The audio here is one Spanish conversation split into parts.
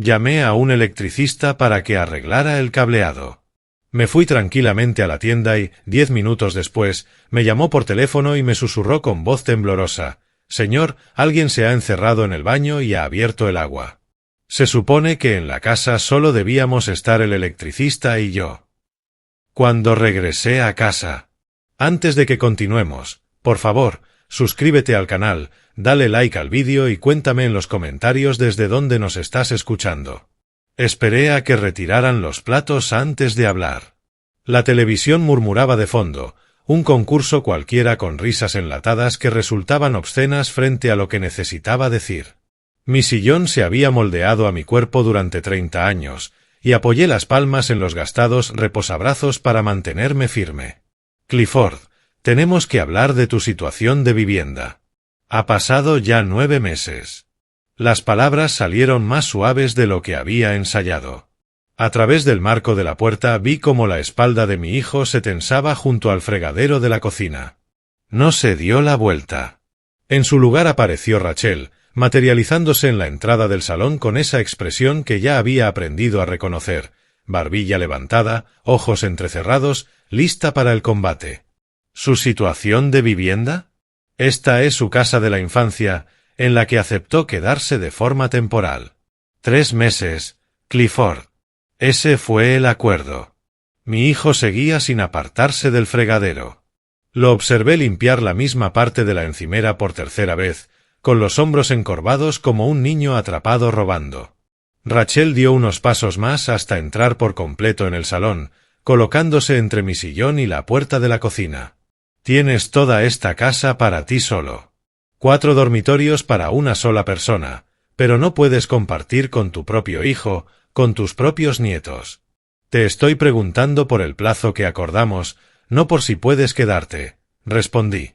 Llamé a un electricista para que arreglara el cableado. Me fui tranquilamente a la tienda y, 10 minutos después, me llamó por teléfono y me susurró con voz temblorosa: «Señor, alguien se ha encerrado en el baño y ha abierto el agua». Se supone que en la casa solo debíamos estar el electricista y yo. Cuando regresé a casa. Antes de que continuemos, por favor, suscríbete al canal, dale like al vídeo y cuéntame en los comentarios desde dónde nos estás escuchando. Esperé a que retiraran los platos antes de hablar. La televisión murmuraba de fondo, un concurso cualquiera con risas enlatadas que resultaban obscenas frente a lo que necesitaba decir. Mi sillón se había moldeado a mi cuerpo durante 30 años, y apoyé las palmas en los gastados reposabrazos para mantenerme firme. Clifford, tenemos que hablar de tu situación de vivienda. Ha pasado ya 9 meses. Las palabras salieron más suaves de lo que había ensayado. A través del marco de la puerta vi cómo la espalda de mi hijo se tensaba junto al fregadero de la cocina. No se dio la vuelta. En su lugar apareció Rachel, materializándose en la entrada del salón con esa expresión que ya había aprendido a reconocer, barbilla levantada, ojos entrecerrados, lista para el combate. ¿Su situación de vivienda? Esta es su casa de la infancia, en la que aceptó quedarse de forma temporal. 3 meses, Clifford. Ese fue el acuerdo. Mi hijo seguía sin apartarse del fregadero. Lo observé limpiar la misma parte de la encimera por tercera vez, con los hombros encorvados como un niño atrapado robando. Rachel dio unos pasos más hasta entrar por completo en el salón, colocándose entre mi sillón y la puerta de la cocina. Tienes toda esta casa para ti solo. 4 dormitorios para una sola persona, pero no puedes compartir con tu propio hijo, con tus propios nietos. Te estoy preguntando por el plazo que acordamos, no por si puedes quedarte, respondí.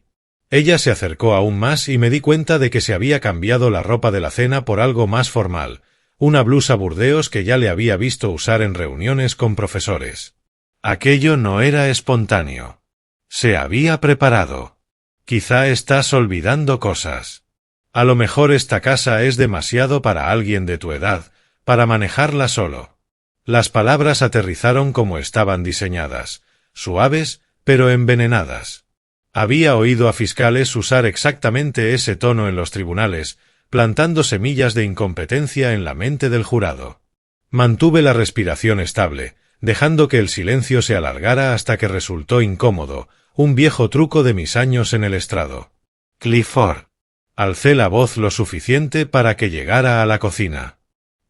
Ella se acercó aún más y me di cuenta de que se había cambiado la ropa de la cena por algo más formal, una blusa burdeos que ya le había visto usar en reuniones con profesores. Aquello no era espontáneo. Se había preparado. Quizá estás olvidando cosas. A lo mejor esta casa es demasiado para alguien de tu edad, para manejarla solo. Las palabras aterrizaron como estaban diseñadas, suaves, pero envenenadas. Había oído a fiscales usar exactamente ese tono en los tribunales, plantando semillas de incompetencia en la mente del jurado. Mantuve la respiración estable, dejando que el silencio se alargara hasta que resultó incómodo, un viejo truco de mis años en el estrado. Clifford. Alcé la voz lo suficiente para que llegara a la cocina.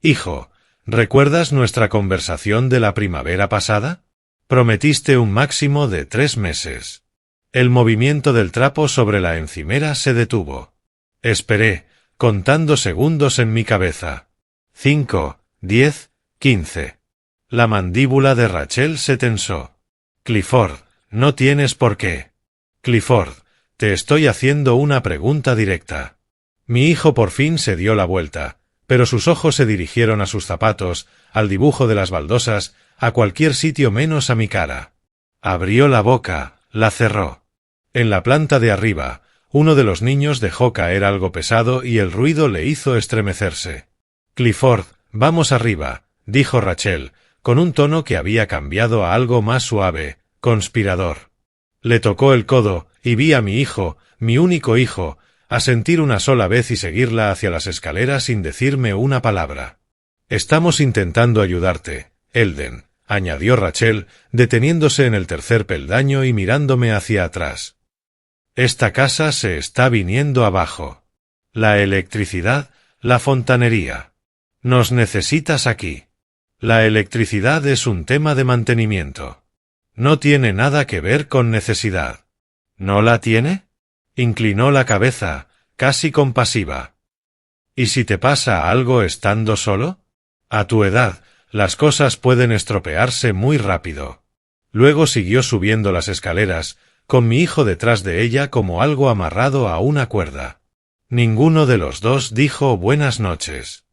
Hijo, ¿recuerdas nuestra conversación de la primavera pasada? Prometiste un máximo de 3 meses. El movimiento del trapo sobre la encimera se detuvo. Esperé, contando segundos en mi cabeza. 5, 10, 15. La mandíbula de Rachel se tensó. Clifford, no tienes por qué. Clifford, te estoy haciendo una pregunta directa. Mi hijo por fin se dio la vuelta, pero sus ojos se dirigieron a sus zapatos, al dibujo de las baldosas, a cualquier sitio menos a mi cara. Abrió la boca, la cerró. En la planta de arriba, uno de los niños dejó caer algo pesado y el ruido le hizo estremecerse. Clifford, vamos arriba, dijo Rachel, con un tono que había cambiado a algo más suave, conspirador. Le tocó el codo, y vi a mi hijo, mi único hijo, asentir una sola vez y seguirla hacia las escaleras sin decirme una palabra. Estamos intentando ayudarte, Elden, añadió Rachel, deteniéndose en el tercer peldaño y mirándome hacia atrás. Esta casa se está viniendo abajo. La electricidad, la fontanería. Nos necesitas aquí. La electricidad es un tema de mantenimiento. No tiene nada que ver con necesidad. ¿No la tiene? Inclinó la cabeza, casi compasiva. ¿Y si te pasa algo estando solo? A tu edad, las cosas pueden estropearse muy rápido. Luego siguió subiendo las escaleras, con mi hijo detrás de ella como algo amarrado a una cuerda. Ninguno de los dos dijo buenas noches.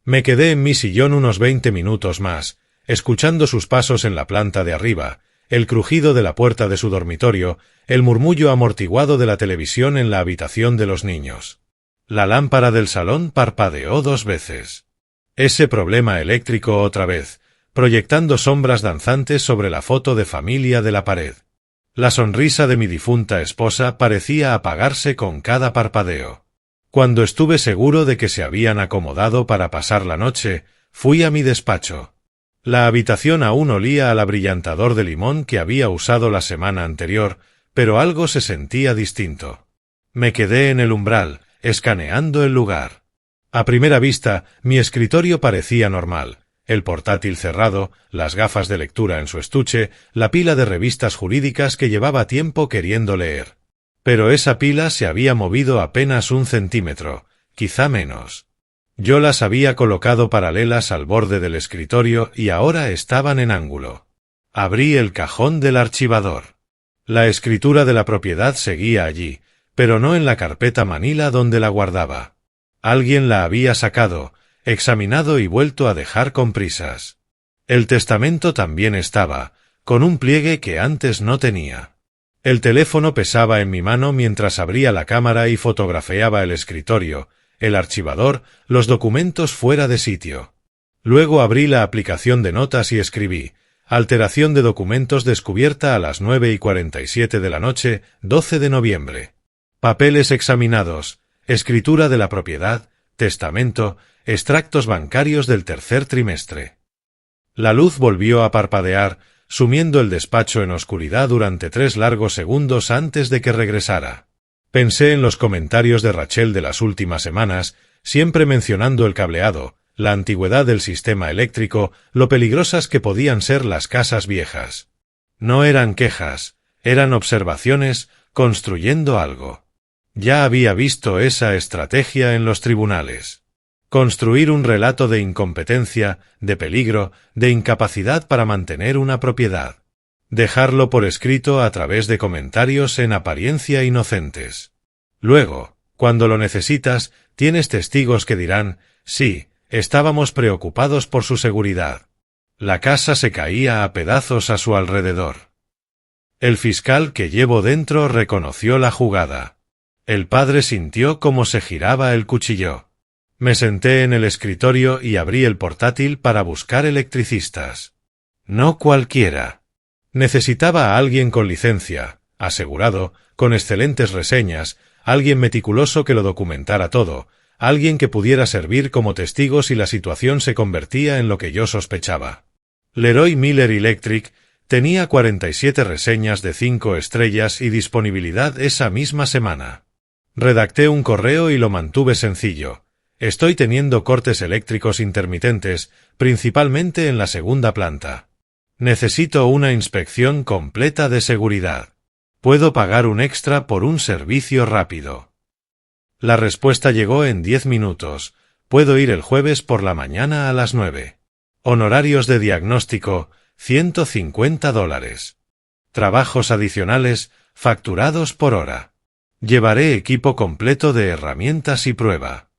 Me quedé en mi sillón unos 20 minutos más, escuchando sus pasos en la planta de arriba, el crujido de la puerta de su dormitorio, el murmullo amortiguado de la televisión en la habitación de los niños. La lámpara del salón parpadeó 2 veces. Ese problema eléctrico otra vez, proyectando sombras danzantes sobre la foto de familia de la pared. La sonrisa de mi difunta esposa parecía apagarse con cada parpadeo. Cuando estuve seguro de que se habían acomodado para pasar la noche, fui a mi despacho. La habitación aún olía al abrillantador de limón que había usado la semana anterior, pero algo se sentía distinto. Me quedé en el umbral, escaneando el lugar. A primera vista, mi escritorio parecía normal. El portátil cerrado, las gafas de lectura en su estuche, la pila de revistas jurídicas que llevaba tiempo queriendo leer. Pero esa pila se había movido apenas 1 centímetro, quizá menos. Yo las había colocado paralelas al borde del escritorio y ahora estaban en ángulo. Abrí el cajón del archivador. La escritura de la propiedad seguía allí, pero no en la carpeta manila donde la guardaba. Alguien la había sacado, examinado y vuelto a dejar con prisas. El testamento también estaba, con un pliegue que antes no tenía. El teléfono pesaba en mi mano mientras abría la cámara y fotografiaba el escritorio, el archivador, los documentos fuera de sitio. Luego abrí la aplicación de notas y escribí: alteración de documentos descubierta a las 9:47 de la noche, 12 de noviembre. Papeles examinados, escritura de la propiedad, testamento, extractos bancarios del tercer trimestre. La luz volvió a parpadear, sumiendo el despacho en oscuridad durante 3 largos segundos antes de que regresara. Pensé en los comentarios de Rachel de las últimas semanas, siempre mencionando el cableado, la antigüedad del sistema eléctrico, lo peligrosas que podían ser las casas viejas. No eran quejas, eran observaciones, construyendo algo. Ya había visto esa estrategia en los tribunales. Construir un relato de incompetencia, de peligro, de incapacidad para mantener una propiedad. Dejarlo por escrito a través de comentarios en apariencia inocentes. Luego, cuando lo necesitas, tienes testigos que dirán: sí, estábamos preocupados por su seguridad. La casa se caía a pedazos a su alrededor. El fiscal que llevo dentro reconoció la jugada. El padre sintió cómo se giraba el cuchillo. Me senté en el escritorio y abrí el portátil para buscar electricistas. No cualquiera. Necesitaba a alguien con licencia, asegurado, con excelentes reseñas, alguien meticuloso que lo documentara todo, alguien que pudiera servir como testigo si la situación se convertía en lo que yo sospechaba. Leroy Miller Electric tenía 47 reseñas de 5 estrellas y disponibilidad esa misma semana. Redacté un correo y lo mantuve sencillo. Estoy teniendo cortes eléctricos intermitentes, principalmente en la segunda planta. Necesito una inspección completa de seguridad. Puedo pagar un extra por un servicio rápido. La respuesta llegó en 10 minutos. Puedo ir el jueves por la mañana a las 9. Honorarios de diagnóstico, $150. Trabajos adicionales, facturados por hora. Llevaré equipo completo de herramientas y prueba.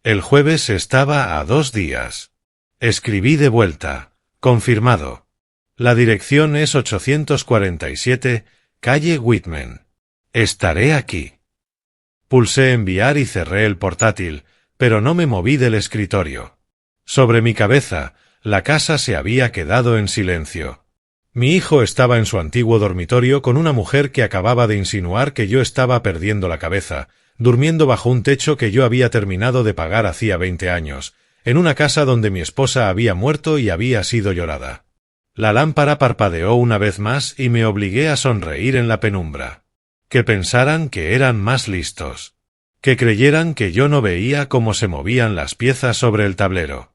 El jueves estaba a 2 días. Escribí de vuelta. Confirmado. La dirección es 847, calle Whitman. Estaré aquí. Pulsé enviar y cerré el portátil, pero no me moví del escritorio. Sobre mi cabeza, la casa se había quedado en silencio. Mi hijo estaba en su antiguo dormitorio con una mujer que acababa de insinuar que yo estaba perdiendo la cabeza, durmiendo bajo un techo que yo había terminado de pagar hacía 20 años, en una casa donde mi esposa había muerto y había sido llorada. La lámpara parpadeó una vez más y me obligué a sonreír en la penumbra. Que pensaran que eran más listos. Que creyeran que yo no veía cómo se movían las piezas sobre el tablero.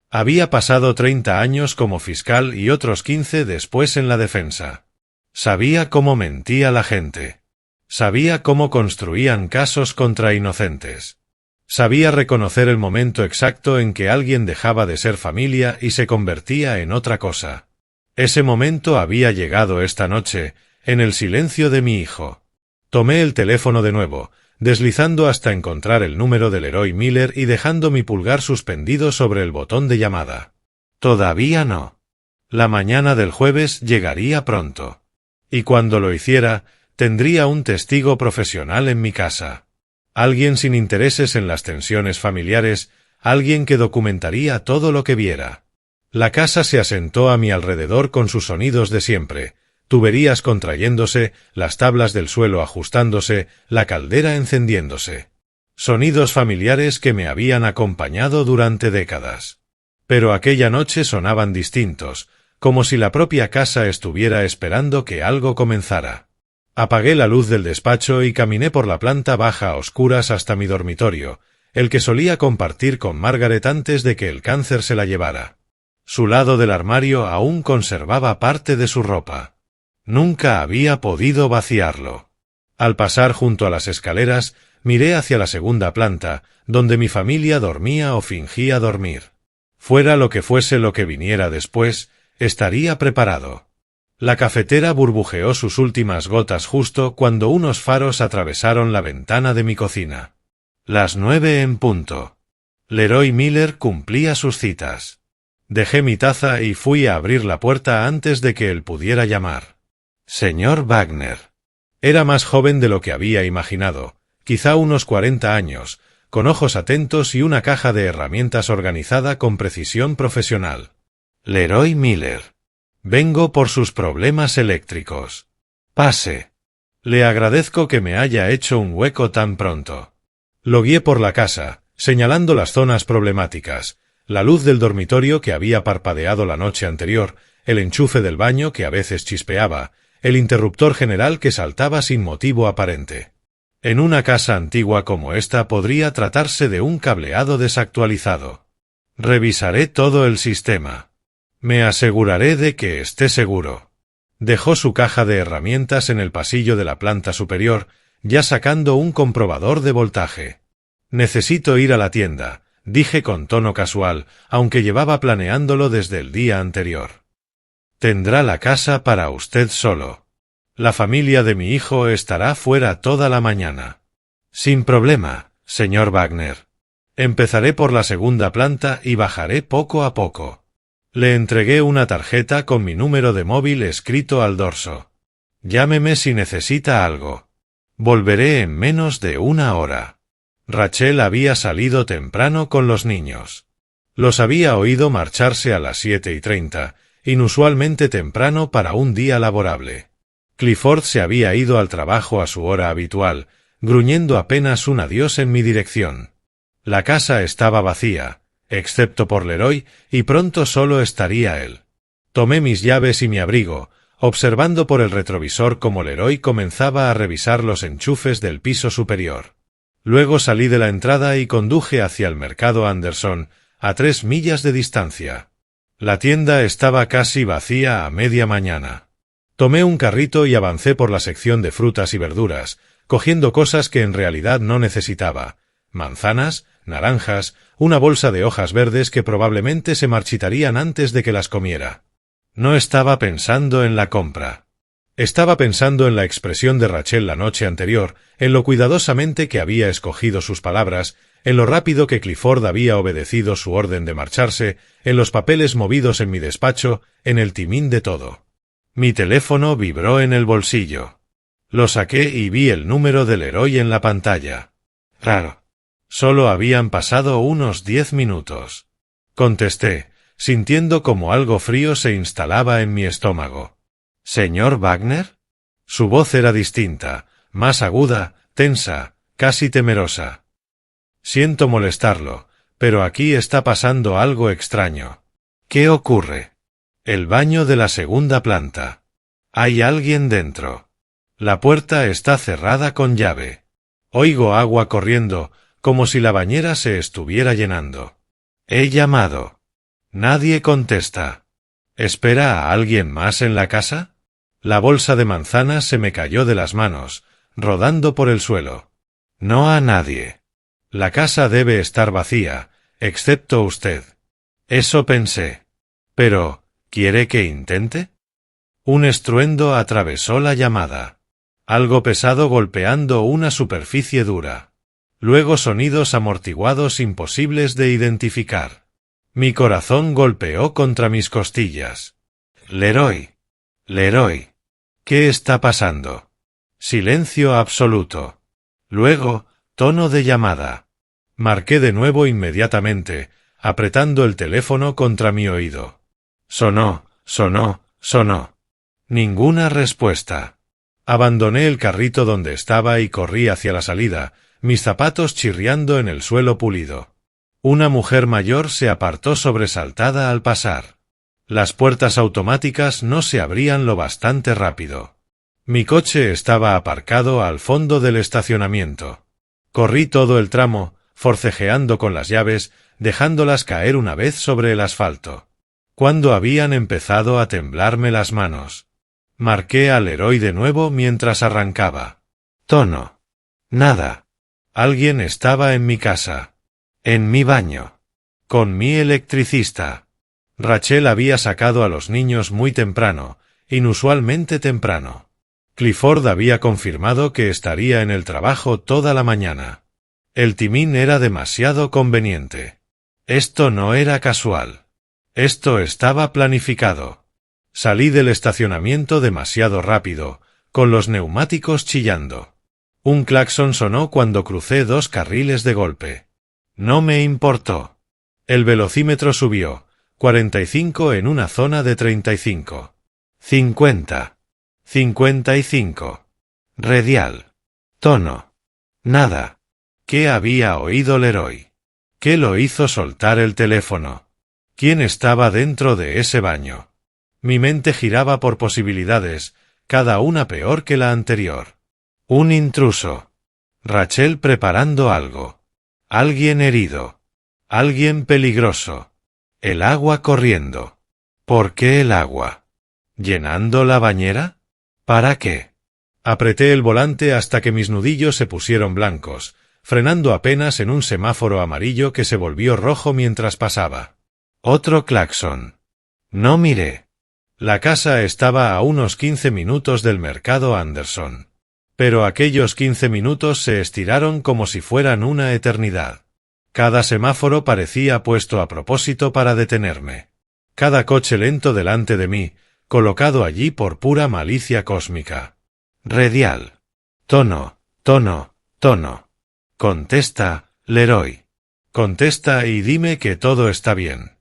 Había pasado 30 años como fiscal y otros 15 después en la defensa. Sabía cómo mentía la gente. Sabía cómo construían casos contra inocentes. Sabía reconocer el momento exacto en que alguien dejaba de ser familia y se convertía en otra cosa. Ese momento había llegado esta noche, en el silencio de mi hijo. Tomé el teléfono de nuevo, deslizando hasta encontrar el número del Leroy Miller y dejando mi pulgar suspendido sobre el botón de llamada. Todavía no. La mañana del jueves llegaría pronto. Y cuando lo hiciera, tendría un testigo profesional en mi casa. Alguien sin intereses en las tensiones familiares, alguien que documentaría todo lo que viera. La casa se asentó a mi alrededor con sus sonidos de siempre, tuberías contrayéndose, las tablas del suelo ajustándose, la caldera encendiéndose. Sonidos familiares que me habían acompañado durante décadas. Pero aquella noche sonaban distintos, como si la propia casa estuviera esperando que algo comenzara. Apagué la luz del despacho y caminé por la planta baja a oscuras hasta mi dormitorio, el que solía compartir con Margaret antes de que el cáncer se la llevara. Su lado del armario aún conservaba parte de su ropa. Nunca había podido vaciarlo. Al pasar junto a las escaleras, miré hacia la segunda planta, donde mi familia dormía o fingía dormir. Fuera lo que fuese lo que viniera después, estaría preparado. La cafetera burbujeó sus últimas gotas justo cuando unos faros atravesaron la ventana de mi cocina. Las 9 en punto. Leroy Miller cumplía sus citas. Dejé mi taza y fui a abrir la puerta antes de que él pudiera llamar. Señor Wagner. Era más joven de lo que había imaginado, quizá unos 40 años, con ojos atentos y una caja de herramientas organizada con precisión profesional. Leroy Miller. Vengo por sus problemas eléctricos. Pase. Le agradezco que me haya hecho un hueco tan pronto. Lo guié por la casa, señalando las zonas problemáticas, la luz del dormitorio que había parpadeado la noche anterior, el enchufe del baño que a veces chispeaba, el interruptor general que saltaba sin motivo aparente. En una casa antigua como esta podría tratarse de un cableado desactualizado. Revisaré todo el sistema. Me aseguraré de que esté seguro. Dejó su caja de herramientas en el pasillo de la planta superior, ya sacando un comprobador de voltaje. Necesito ir a la tienda, dije con tono casual, aunque llevaba planeándolo desde el día anterior. Tendrá la casa para usted solo. La familia de mi hijo estará fuera toda la mañana. Sin problema, señor Wagner. Empezaré por la segunda planta y bajaré poco a poco. Le entregué una tarjeta con mi número de móvil escrito al dorso. Llámeme si necesita algo. Volveré en menos de una hora. Rachel había salido temprano con los niños. Los había oído marcharse a las 7:30, inusualmente temprano para un día laborable. Clifford se había ido al trabajo a su hora habitual, gruñendo apenas un adiós en mi dirección. La casa estaba vacía, excepto por Leroy, y pronto solo estaría él. Tomé mis llaves y mi abrigo, observando por el retrovisor cómo Leroy comenzaba a revisar los enchufes del piso superior. Luego salí de la entrada y conduje hacia el mercado Anderson, a 3 millas de distancia. La tienda estaba casi vacía a media mañana. Tomé un carrito y avancé por la sección de frutas y verduras, cogiendo cosas que en realidad no necesitaba: manzanas, naranjas, una bolsa de hojas verdes que probablemente se marchitarían antes de que las comiera. No estaba pensando en la compra. Estaba pensando en la expresión de Rachel la noche anterior, en lo cuidadosamente que había escogido sus palabras, en lo rápido que Clifford había obedecido su orden de marcharse, en los papeles movidos en mi despacho, en el timín de todo. Mi teléfono vibró en el bolsillo. Lo saqué y vi el número del Leroy en la pantalla. Raro. Solo habían pasado unos 10 minutos. Contesté, sintiendo como algo frío se instalaba en mi estómago. ¿Señor Wagner? Su voz era distinta, más aguda, tensa, casi temerosa. Siento molestarlo, pero aquí está pasando algo extraño. ¿Qué ocurre? El baño de la segunda planta. Hay alguien dentro. La puerta está cerrada con llave. Oigo agua corriendo, como si la bañera se estuviera llenando. He llamado. Nadie contesta. ¿Espera a alguien más en la casa? La bolsa de manzanas se me cayó de las manos, rodando por el suelo. No a nadie. La casa debe estar vacía, excepto usted. Eso pensé. Pero, ¿quiere que intente? Un estruendo atravesó la llamada. Algo pesado golpeando una superficie dura. Luego sonidos amortiguados imposibles de identificar. Mi corazón golpeó contra mis costillas. Leroy. Leroy. ¿Qué está pasando? Silencio absoluto. Luego, tono de llamada. Marqué de nuevo inmediatamente, apretando el teléfono contra mi oído. Sonó, sonó, sonó. Ninguna respuesta. Abandoné el carrito donde estaba y corrí hacia la salida, mis zapatos chirriando en el suelo pulido. Una mujer mayor se apartó sobresaltada al pasar. Las puertas automáticas no se abrían lo bastante rápido. Mi coche estaba aparcado al fondo del estacionamiento. Corrí todo el tramo, forcejeando con las llaves, dejándolas caer una vez sobre el asfalto. Cuando habían empezado a temblarme las manos. Marqué al Leroy de nuevo mientras arrancaba. Tono. Nada. Alguien estaba en mi casa. En mi baño. Con mi electricista. Rachel había sacado a los niños muy temprano, inusualmente temprano. Clifford había confirmado que estaría en el trabajo toda la mañana. El timín era demasiado conveniente. Esto no era casual. Esto estaba planificado. Salí del estacionamiento demasiado rápido, con los neumáticos chillando. Un claxon sonó cuando crucé 2 carriles de golpe. No me importó. El velocímetro subió, 45 en una zona de 35. 50. 55. Radial. Tono. Nada. ¿Qué había oído Leroy? ¿Qué lo hizo soltar el teléfono? ¿Quién estaba dentro de ese baño? Mi mente giraba por posibilidades, cada una peor que la anterior. Un intruso. Rachel preparando algo. Alguien herido. Alguien peligroso. El agua corriendo. ¿Por qué el agua? ¿Llenando la bañera? ¿Para qué? Apreté el volante hasta que mis nudillos se pusieron blancos, frenando apenas en un semáforo amarillo que se volvió rojo mientras pasaba. Otro claxon. No miré. La casa estaba a unos 15 minutos del mercado Anderson. Pero aquellos 15 minutos se estiraron como si fueran una eternidad. Cada semáforo parecía puesto a propósito para detenerme. Cada coche lento delante de mí, colocado allí por pura malicia cósmica. Radial. Tono, tono, tono. Contesta, Leroy. Contesta y dime que todo está bien.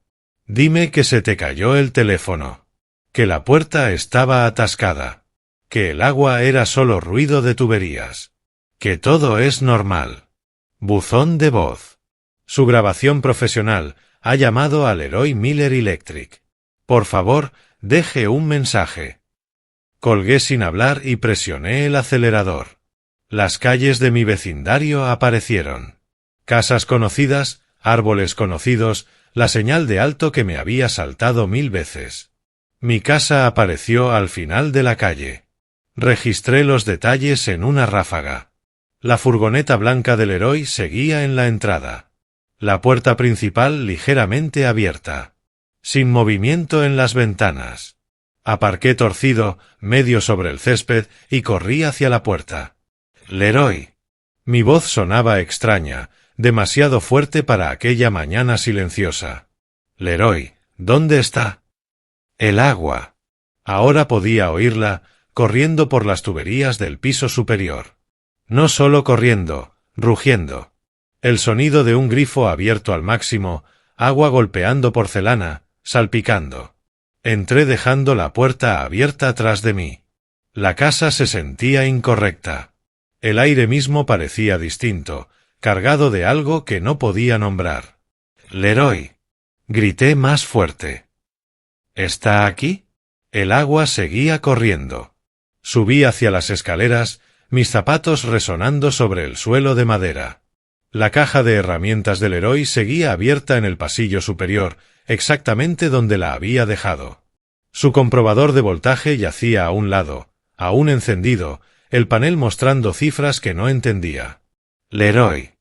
Dime que se te cayó el teléfono. Que la puerta estaba atascada. Que el agua era solo ruido de tuberías. Que todo es normal. Buzón de voz. Su grabación profesional ha llamado al Leroy Miller Electric. Por favor, deje un mensaje. Colgué sin hablar y presioné el acelerador. Las calles de mi vecindario aparecieron. Casas conocidas, árboles conocidos, la señal de alto que me había saltado 1000 veces. Mi casa apareció al final de la calle. Registré los detalles en una ráfaga. La furgoneta blanca del Leroy seguía en la entrada. La puerta principal ligeramente abierta. Sin movimiento en las ventanas. Aparqué torcido, medio sobre el césped, y corrí hacia la puerta. Leroy. Mi voz sonaba extraña, demasiado fuerte para aquella mañana silenciosa. Leroy, ¿dónde está? El agua. Ahora podía oírla, corriendo por las tuberías del piso superior. No solo corriendo, rugiendo. El sonido de un grifo abierto al máximo, agua golpeando porcelana, salpicando. Entré dejando la puerta abierta tras de mí. La casa se sentía incorrecta. El aire mismo parecía distinto, cargado de algo que no podía nombrar. Leroy. Grité más fuerte. ¿Está aquí? El agua seguía corriendo. Subí hacia las escaleras, mis zapatos resonando sobre el suelo de madera. La caja de herramientas del Leroy seguía abierta en el pasillo superior, exactamente donde la había dejado. Su comprobador de voltaje yacía a un lado, aún encendido, el panel mostrando cifras que no entendía. Leroy.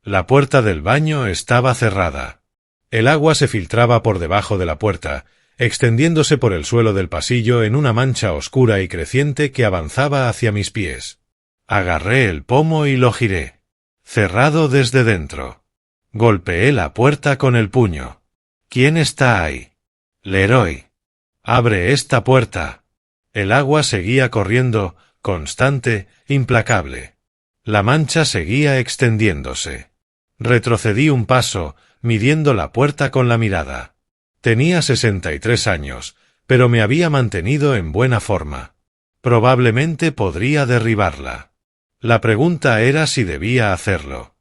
La puerta del baño estaba cerrada. El agua se filtraba por debajo de la puerta, extendiéndose por el suelo del pasillo en una mancha oscura y creciente que avanzaba hacia mis pies. Agarré el pomo y lo giré. Cerrado desde dentro. Golpeé la puerta con el puño. ¿Quién está ahí? Leroy. Abre esta puerta. El agua seguía corriendo, constante, implacable. La mancha seguía extendiéndose. Retrocedí un paso, midiendo la puerta con la mirada. Tenía 63 años, pero me había mantenido en buena forma. Probablemente podría derribarla. La pregunta era si debía hacerlo.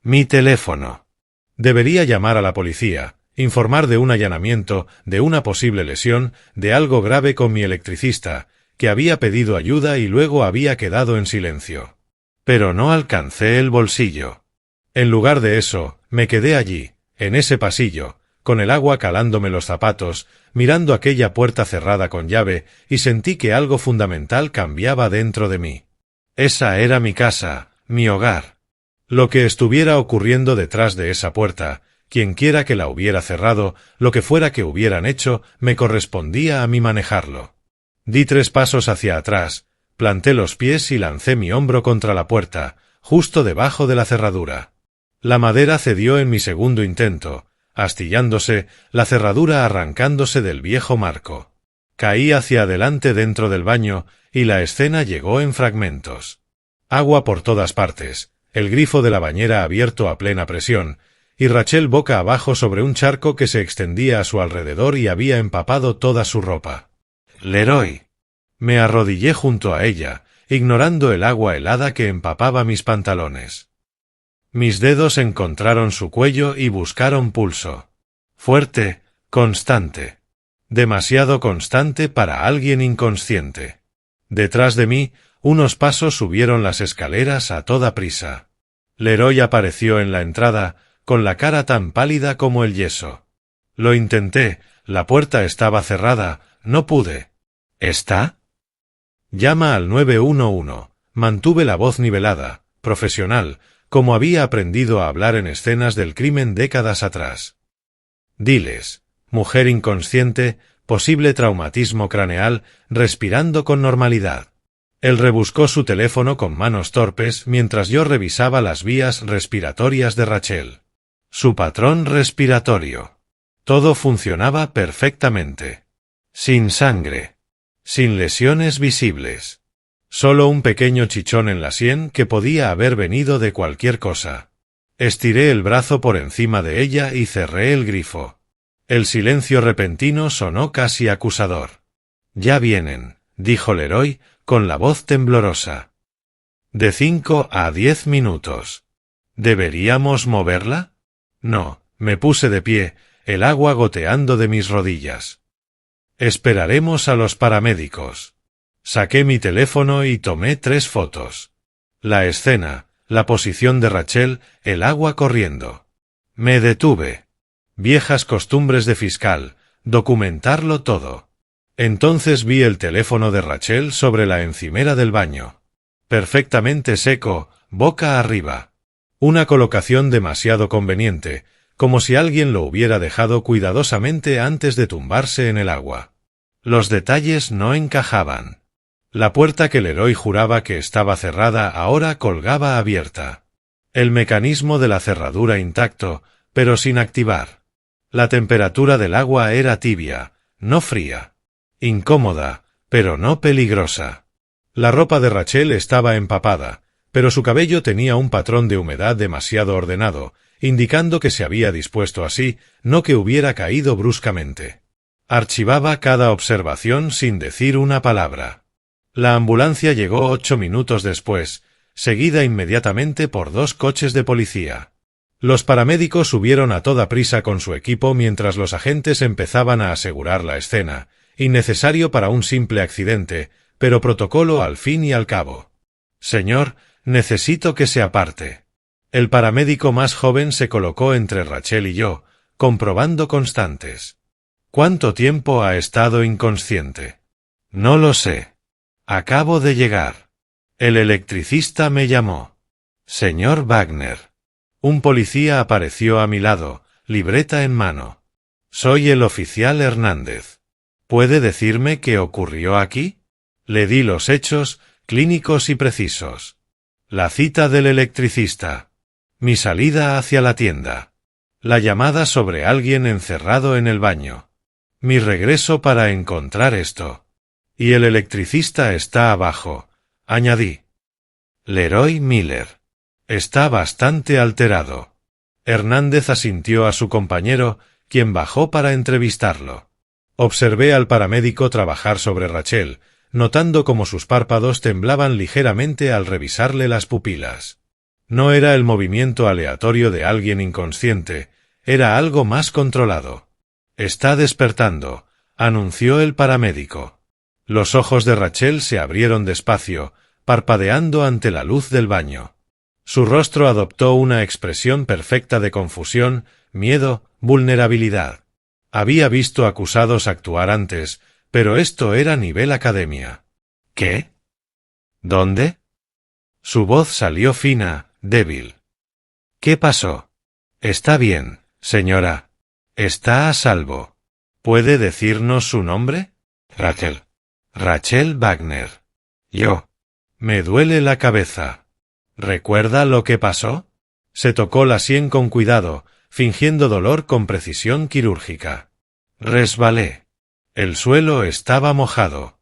Mi teléfono. Debería llamar a la policía, informar de un allanamiento, de una posible lesión, de algo grave con mi electricista, que había pedido ayuda y luego había quedado en silencio. Pero no alcancé el bolsillo. En lugar de eso, me quedé allí, en ese pasillo, con el agua calándome los zapatos, mirando aquella puerta cerrada con llave, y sentí que algo fundamental cambiaba dentro de mí. Esa era mi casa, mi hogar. Lo que estuviera ocurriendo detrás de esa puerta, quienquiera que la hubiera cerrado, lo que fuera que hubieran hecho, me correspondía a mí manejarlo. Di 3 pasos hacia atrás, planté los pies y lancé mi hombro contra la puerta, justo debajo de la cerradura. La madera cedió en mi segundo intento, astillándose, la cerradura arrancándose del viejo marco. Caí hacia adelante dentro del baño, y la escena llegó en fragmentos. Agua por todas partes, el grifo de la bañera abierto a plena presión, y Rachel boca abajo sobre un charco que se extendía a su alrededor y había empapado toda su ropa. Leroy. Me arrodillé junto a ella, ignorando el agua helada que empapaba mis pantalones. Mis dedos encontraron su cuello y buscaron pulso. Fuerte, constante. Demasiado constante para alguien inconsciente. Detrás de mí, unos pasos subieron las escaleras a toda prisa. Leroy apareció en la entrada, con la cara tan pálida como el yeso. Lo intenté, la puerta estaba cerrada, no pude. ¿Está? Llama al 911. Mantuve la voz nivelada, profesional, como había aprendido a hablar en escenas del crimen décadas atrás. Diles, mujer inconsciente, posible traumatismo craneal, respirando con normalidad. Él rebuscó su teléfono con manos torpes mientras yo revisaba las vías respiratorias de Rachel. Su patrón respiratorio. Todo funcionaba perfectamente. Sin sangre. Sin lesiones visibles. Solo un pequeño chichón en la sien que podía haber venido de cualquier cosa. Estiré el brazo por encima de ella y cerré el grifo. El silencio repentino sonó casi acusador. «Ya vienen», dijo Leroy, con la voz temblorosa. «De 5 a 10 minutos. ¿Deberíamos moverla?» No, me puse de pie, el agua goteando de mis rodillas. «Esperaremos a los paramédicos». Saqué mi teléfono y tomé 3 fotos. La escena, la posición de Rachel, el agua corriendo. Me detuve. Viejas costumbres de fiscal, documentarlo todo. Entonces vi el teléfono de Rachel sobre la encimera del baño. Perfectamente seco, boca arriba. Una colocación demasiado conveniente, como si alguien lo hubiera dejado cuidadosamente antes de tumbarse en el agua. Los detalles no encajaban. La puerta que Leroy juraba que estaba cerrada ahora colgaba abierta. El mecanismo de la cerradura intacto, pero sin activar. La temperatura del agua era tibia, no fría. Incómoda, pero no peligrosa. La ropa de Rachel estaba empapada, pero su cabello tenía un patrón de humedad demasiado ordenado, indicando que se había dispuesto así, no que hubiera caído bruscamente. Archivaba cada observación sin decir una palabra. La ambulancia llegó 8 minutos después, seguida inmediatamente por 2 coches de policía. Los paramédicos subieron a toda prisa con su equipo mientras los agentes empezaban a asegurar la escena, innecesario para un simple accidente, pero protocolo al fin y al cabo. «Señor, necesito que se aparte». El paramédico más joven se colocó entre Rachel y yo, comprobando constantes. «¿Cuánto tiempo ha estado inconsciente?» «No lo sé. Acabo de llegar. El electricista me llamó». «Señor Wagner». Un policía apareció a mi lado, libreta en mano. «Soy el oficial Hernández. ¿Puede decirme qué ocurrió aquí?» Le di los hechos, clínicos y precisos. La cita del electricista. Mi salida hacia la tienda. La llamada sobre alguien encerrado en el baño. Mi regreso para encontrar esto. Y el electricista está abajo, añadí. Leroy Miller. Está bastante alterado. Hernández asintió a su compañero, quien bajó para entrevistarlo. Observé al paramédico trabajar sobre Rachel, notando cómo sus párpados temblaban ligeramente al revisarle las pupilas. No era el movimiento aleatorio de alguien inconsciente, era algo más controlado. «Está despertando», anunció el paramédico. Los ojos de Rachel se abrieron despacio, parpadeando ante la luz del baño. Su rostro adoptó una expresión perfecta de confusión, miedo, vulnerabilidad. Había visto acusados actuar antes, pero esto era nivel academia. ¿Qué? ¿Dónde? Su voz salió fina, débil. ¿Qué pasó? Está bien, señora. Está a salvo. ¿Puede decirnos su nombre? Rachel. Rachel Wagner. Yo. Me duele la cabeza. ¿Recuerda lo que pasó? Se tocó la sien con cuidado, fingiendo dolor con precisión quirúrgica. Resbalé. El suelo estaba mojado.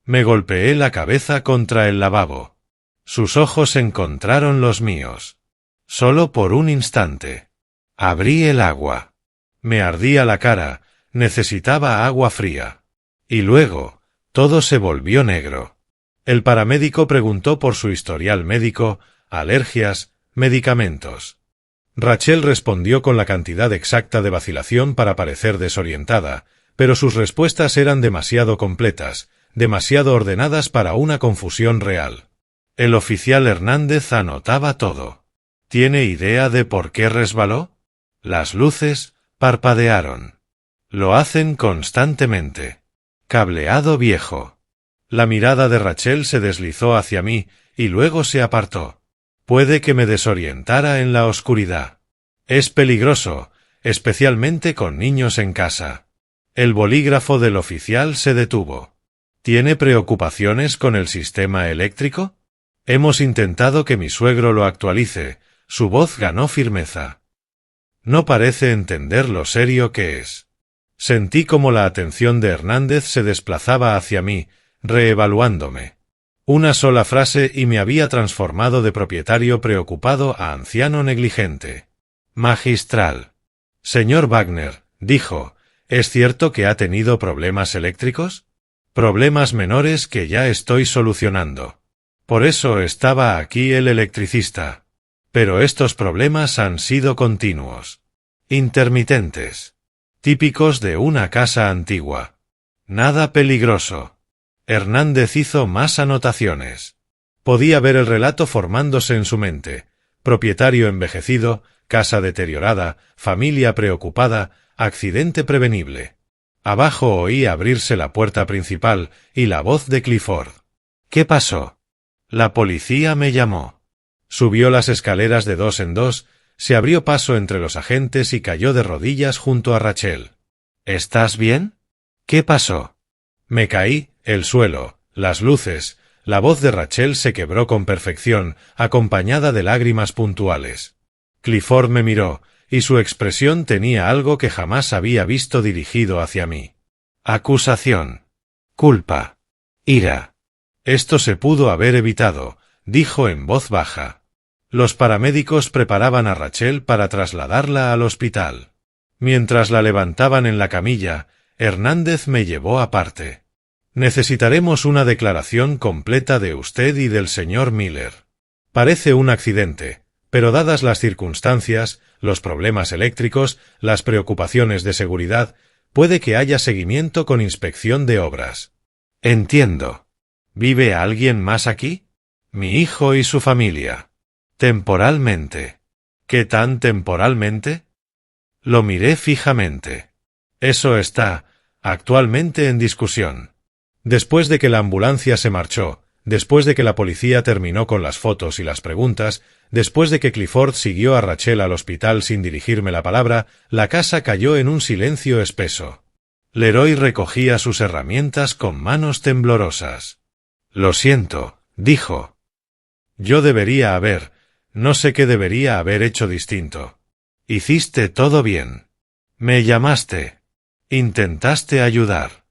Me golpeé la cabeza contra el lavabo. Sus ojos encontraron los míos. Solo por un instante. Abrí el agua. Me ardía la cara, necesitaba agua fría. Y luego, todo se volvió negro. El paramédico preguntó por su historial médico, alergias, medicamentos. Rachel respondió con la cantidad exacta de vacilación para parecer desorientada, pero sus respuestas eran demasiado completas, demasiado ordenadas para una confusión real. El oficial Hernández anotaba todo. ¿Tiene idea de por qué resbaló? Las luces parpadearon. Lo hacen constantemente. Cableado viejo. La mirada de Rachel se deslizó hacia mí y luego se apartó. Puede que me desorientara en la oscuridad. Es peligroso, especialmente con niños en casa. El bolígrafo del oficial se detuvo. ¿Tiene preocupaciones con el sistema eléctrico? Hemos intentado que mi suegro lo actualice. Su voz ganó firmeza. No parece entender lo serio que es. Sentí como la atención de Hernández se desplazaba hacia mí, reevaluándome. Una sola frase y me había transformado de propietario preocupado a anciano negligente. Magistral. Señor Wagner, dijo, ¿es cierto que ha tenido problemas eléctricos? Problemas menores que ya estoy solucionando. Por eso estaba aquí el electricista. Pero estos problemas han sido continuos. Intermitentes. Típicos de una casa antigua. Nada peligroso. Hernández hizo más anotaciones. Podía ver el relato formándose en su mente. Propietario envejecido, casa deteriorada, familia preocupada, accidente prevenible. Abajo oí abrirse la puerta principal y la voz de Clifford. ¿Qué pasó? La policía me llamó. Subió las escaleras de dos en dos, se abrió paso entre los agentes y cayó de rodillas junto a Rachel. ¿Estás bien? ¿Qué pasó? Me caí, el suelo, las luces, la voz de Rachel se quebró con perfección, acompañada de lágrimas puntuales. Clifford me miró, y su expresión tenía algo que jamás había visto dirigido hacia mí. Acusación. Culpa. Ira. Esto se pudo haber evitado, dijo en voz baja. Los paramédicos preparaban a Rachel para trasladarla al hospital. Mientras la levantaban en la camilla, Hernández me llevó aparte. Necesitaremos una declaración completa de usted y del señor Miller. Parece un accidente, pero dadas las circunstancias, los problemas eléctricos, las preocupaciones de seguridad, puede que haya seguimiento con inspección de obras. Entiendo. ¿Vive alguien más aquí? Mi hijo y su familia. Temporalmente. ¿Qué tan temporalmente? Lo miré fijamente. Eso está, actualmente en discusión. Después de que la ambulancia se marchó, después de que la policía terminó con las fotos y las preguntas, después de que Clifford siguió a Rachel al hospital sin dirigirme la palabra, la casa cayó en un silencio espeso. Leroy recogía sus herramientas con manos temblorosas. Lo siento, dijo. No sé qué debería haber hecho distinto. Hiciste todo bien. Me llamaste. Intentaste ayudar.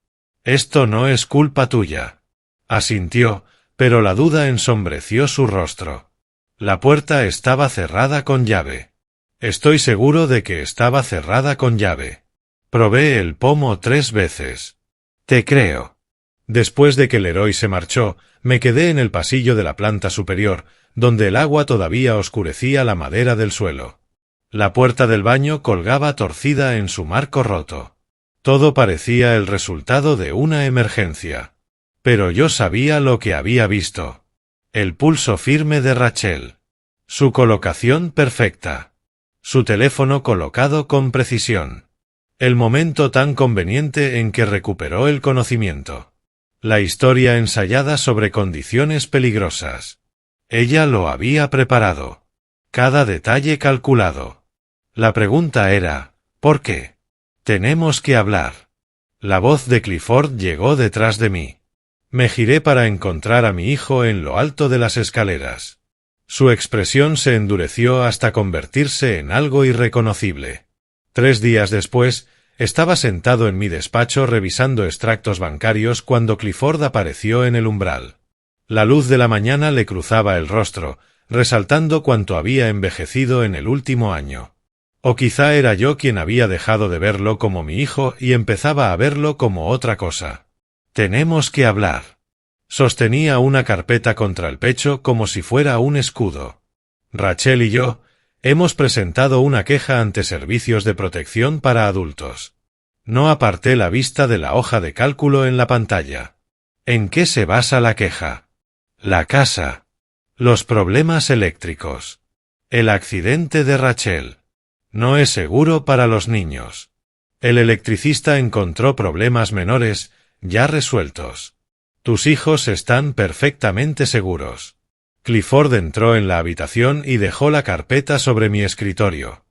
Esto no es culpa tuya. Asintió, pero la duda ensombreció su rostro. La puerta estaba cerrada con llave. Estoy seguro de que estaba cerrada con llave. Probé el pomo 3 veces. Te creo. Después de que Leroy se marchó, me quedé en el pasillo de la planta superior, donde el agua todavía oscurecía la madera del suelo. La puerta del baño colgaba torcida en su marco roto. Todo parecía el resultado de una emergencia. Pero yo sabía lo que había visto. El pulso firme de Rachel. Su colocación perfecta. Su teléfono colocado con precisión. El momento tan conveniente en que recuperó el conocimiento. La historia ensayada sobre condiciones peligrosas. Ella lo había preparado. Cada detalle calculado. La pregunta era, ¿por qué? Tenemos que hablar. La voz de Clifford llegó detrás de mí. Me giré para encontrar a mi hijo en lo alto de las escaleras. Su expresión se endureció hasta convertirse en algo irreconocible. 3 días después, estaba sentado en mi despacho revisando extractos bancarios cuando Clifford apareció en el umbral. La luz de la mañana le cruzaba el rostro, resaltando cuánto había envejecido en el último año. O quizá era yo quien había dejado de verlo como mi hijo y empezaba a verlo como otra cosa. Tenemos que hablar. Sostenía una carpeta contra el pecho como si fuera un escudo. Rachel y yo hemos presentado una queja ante Servicios de Protección para Adultos. No aparté la vista de la hoja de cálculo en la pantalla. ¿En qué se basa la queja? La casa. Los problemas eléctricos. El accidente de Rachel. No es seguro para los niños. El electricista encontró problemas menores, ya resueltos. Tus hijos están perfectamente seguros. Clifford entró en la habitación y dejó la carpeta sobre mi escritorio.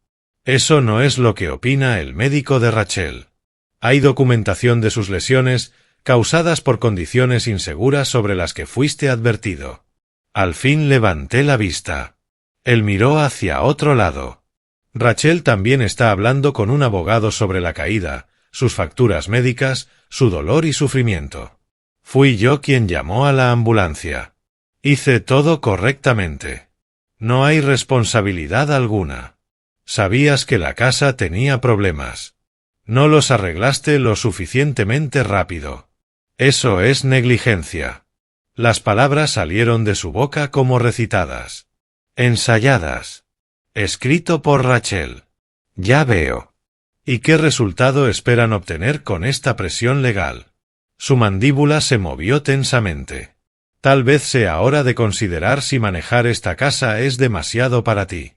Eso no es lo que opina el médico de Rachel. Hay documentación de sus lesiones, causadas por condiciones inseguras sobre las que fuiste advertido. Al fin levanté la vista. Él miró hacia otro lado. Rachel también está hablando con un abogado sobre la caída, sus facturas médicas, su dolor y sufrimiento. Fui yo quien llamó a la ambulancia. Hice todo correctamente. No hay responsabilidad alguna. Sabías que la casa tenía problemas. No los arreglaste lo suficientemente rápido. Eso es negligencia. Las palabras salieron de su boca como recitadas. Ensayadas. Escrito por Rachel. Ya veo. ¿Y qué resultado esperan obtener con esta presión legal? Su mandíbula se movió tensamente. Tal vez sea hora de considerar si manejar esta casa es demasiado para ti.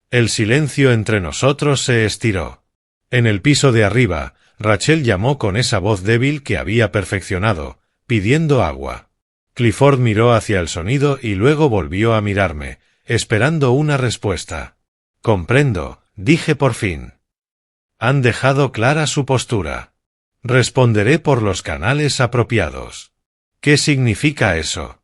El silencio entre nosotros se estiró. En el piso de arriba, Rachel llamó con esa voz débil que había perfeccionado, pidiendo agua. Clifford miró hacia el sonido y luego volvió a mirarme, esperando una respuesta. Comprendo, dije por fin. Han dejado clara su postura. Responderé por los canales apropiados. ¿Qué significa eso?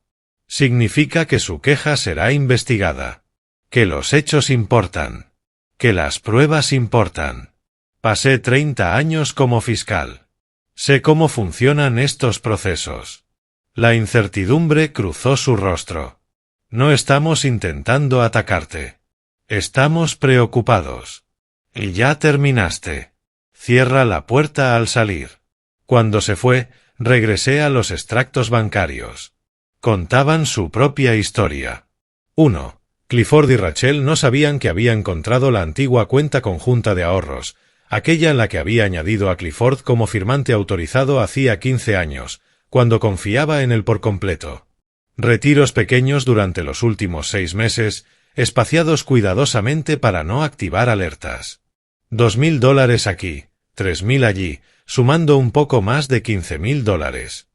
Significa que su queja será investigada. Que los hechos importan. Que las pruebas importan. Pasé 30 años como fiscal. Sé cómo funcionan estos procesos. La incertidumbre cruzó su rostro. No estamos intentando atacarte. Estamos preocupados. Y ya terminaste. Cierra la puerta al salir. Cuando se fue, regresé a los extractos bancarios. Contaban su propia historia. 1. Clifford y Rachel no sabían que había encontrado la antigua cuenta conjunta de ahorros, aquella en la que había añadido a Clifford como firmante autorizado hacía 15 años, cuando confiaba en él por completo. Retiros pequeños durante los últimos 6 meses, espaciados cuidadosamente para no activar alertas. $2,000 aquí, 3,000 allí, sumando un poco más de $15,000.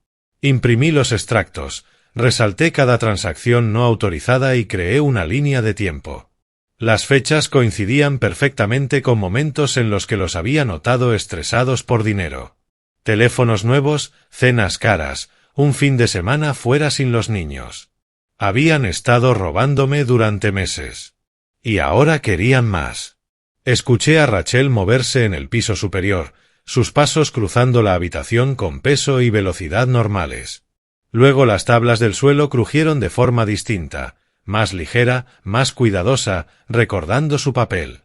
Imprimí los extractos, resalté cada transacción no autorizada y creé una línea de tiempo. Las fechas coincidían perfectamente con momentos en los que los había notado estresados por dinero. Teléfonos nuevos, cenas caras, un fin de semana fuera sin los niños. Habían estado robándome durante meses. Y ahora querían más. Escuché a Rachel moverse en el piso superior, sus pasos cruzando la habitación con peso y velocidad normales. Luego las tablas del suelo crujieron de forma distinta, más ligera, más cuidadosa, recordando su papel.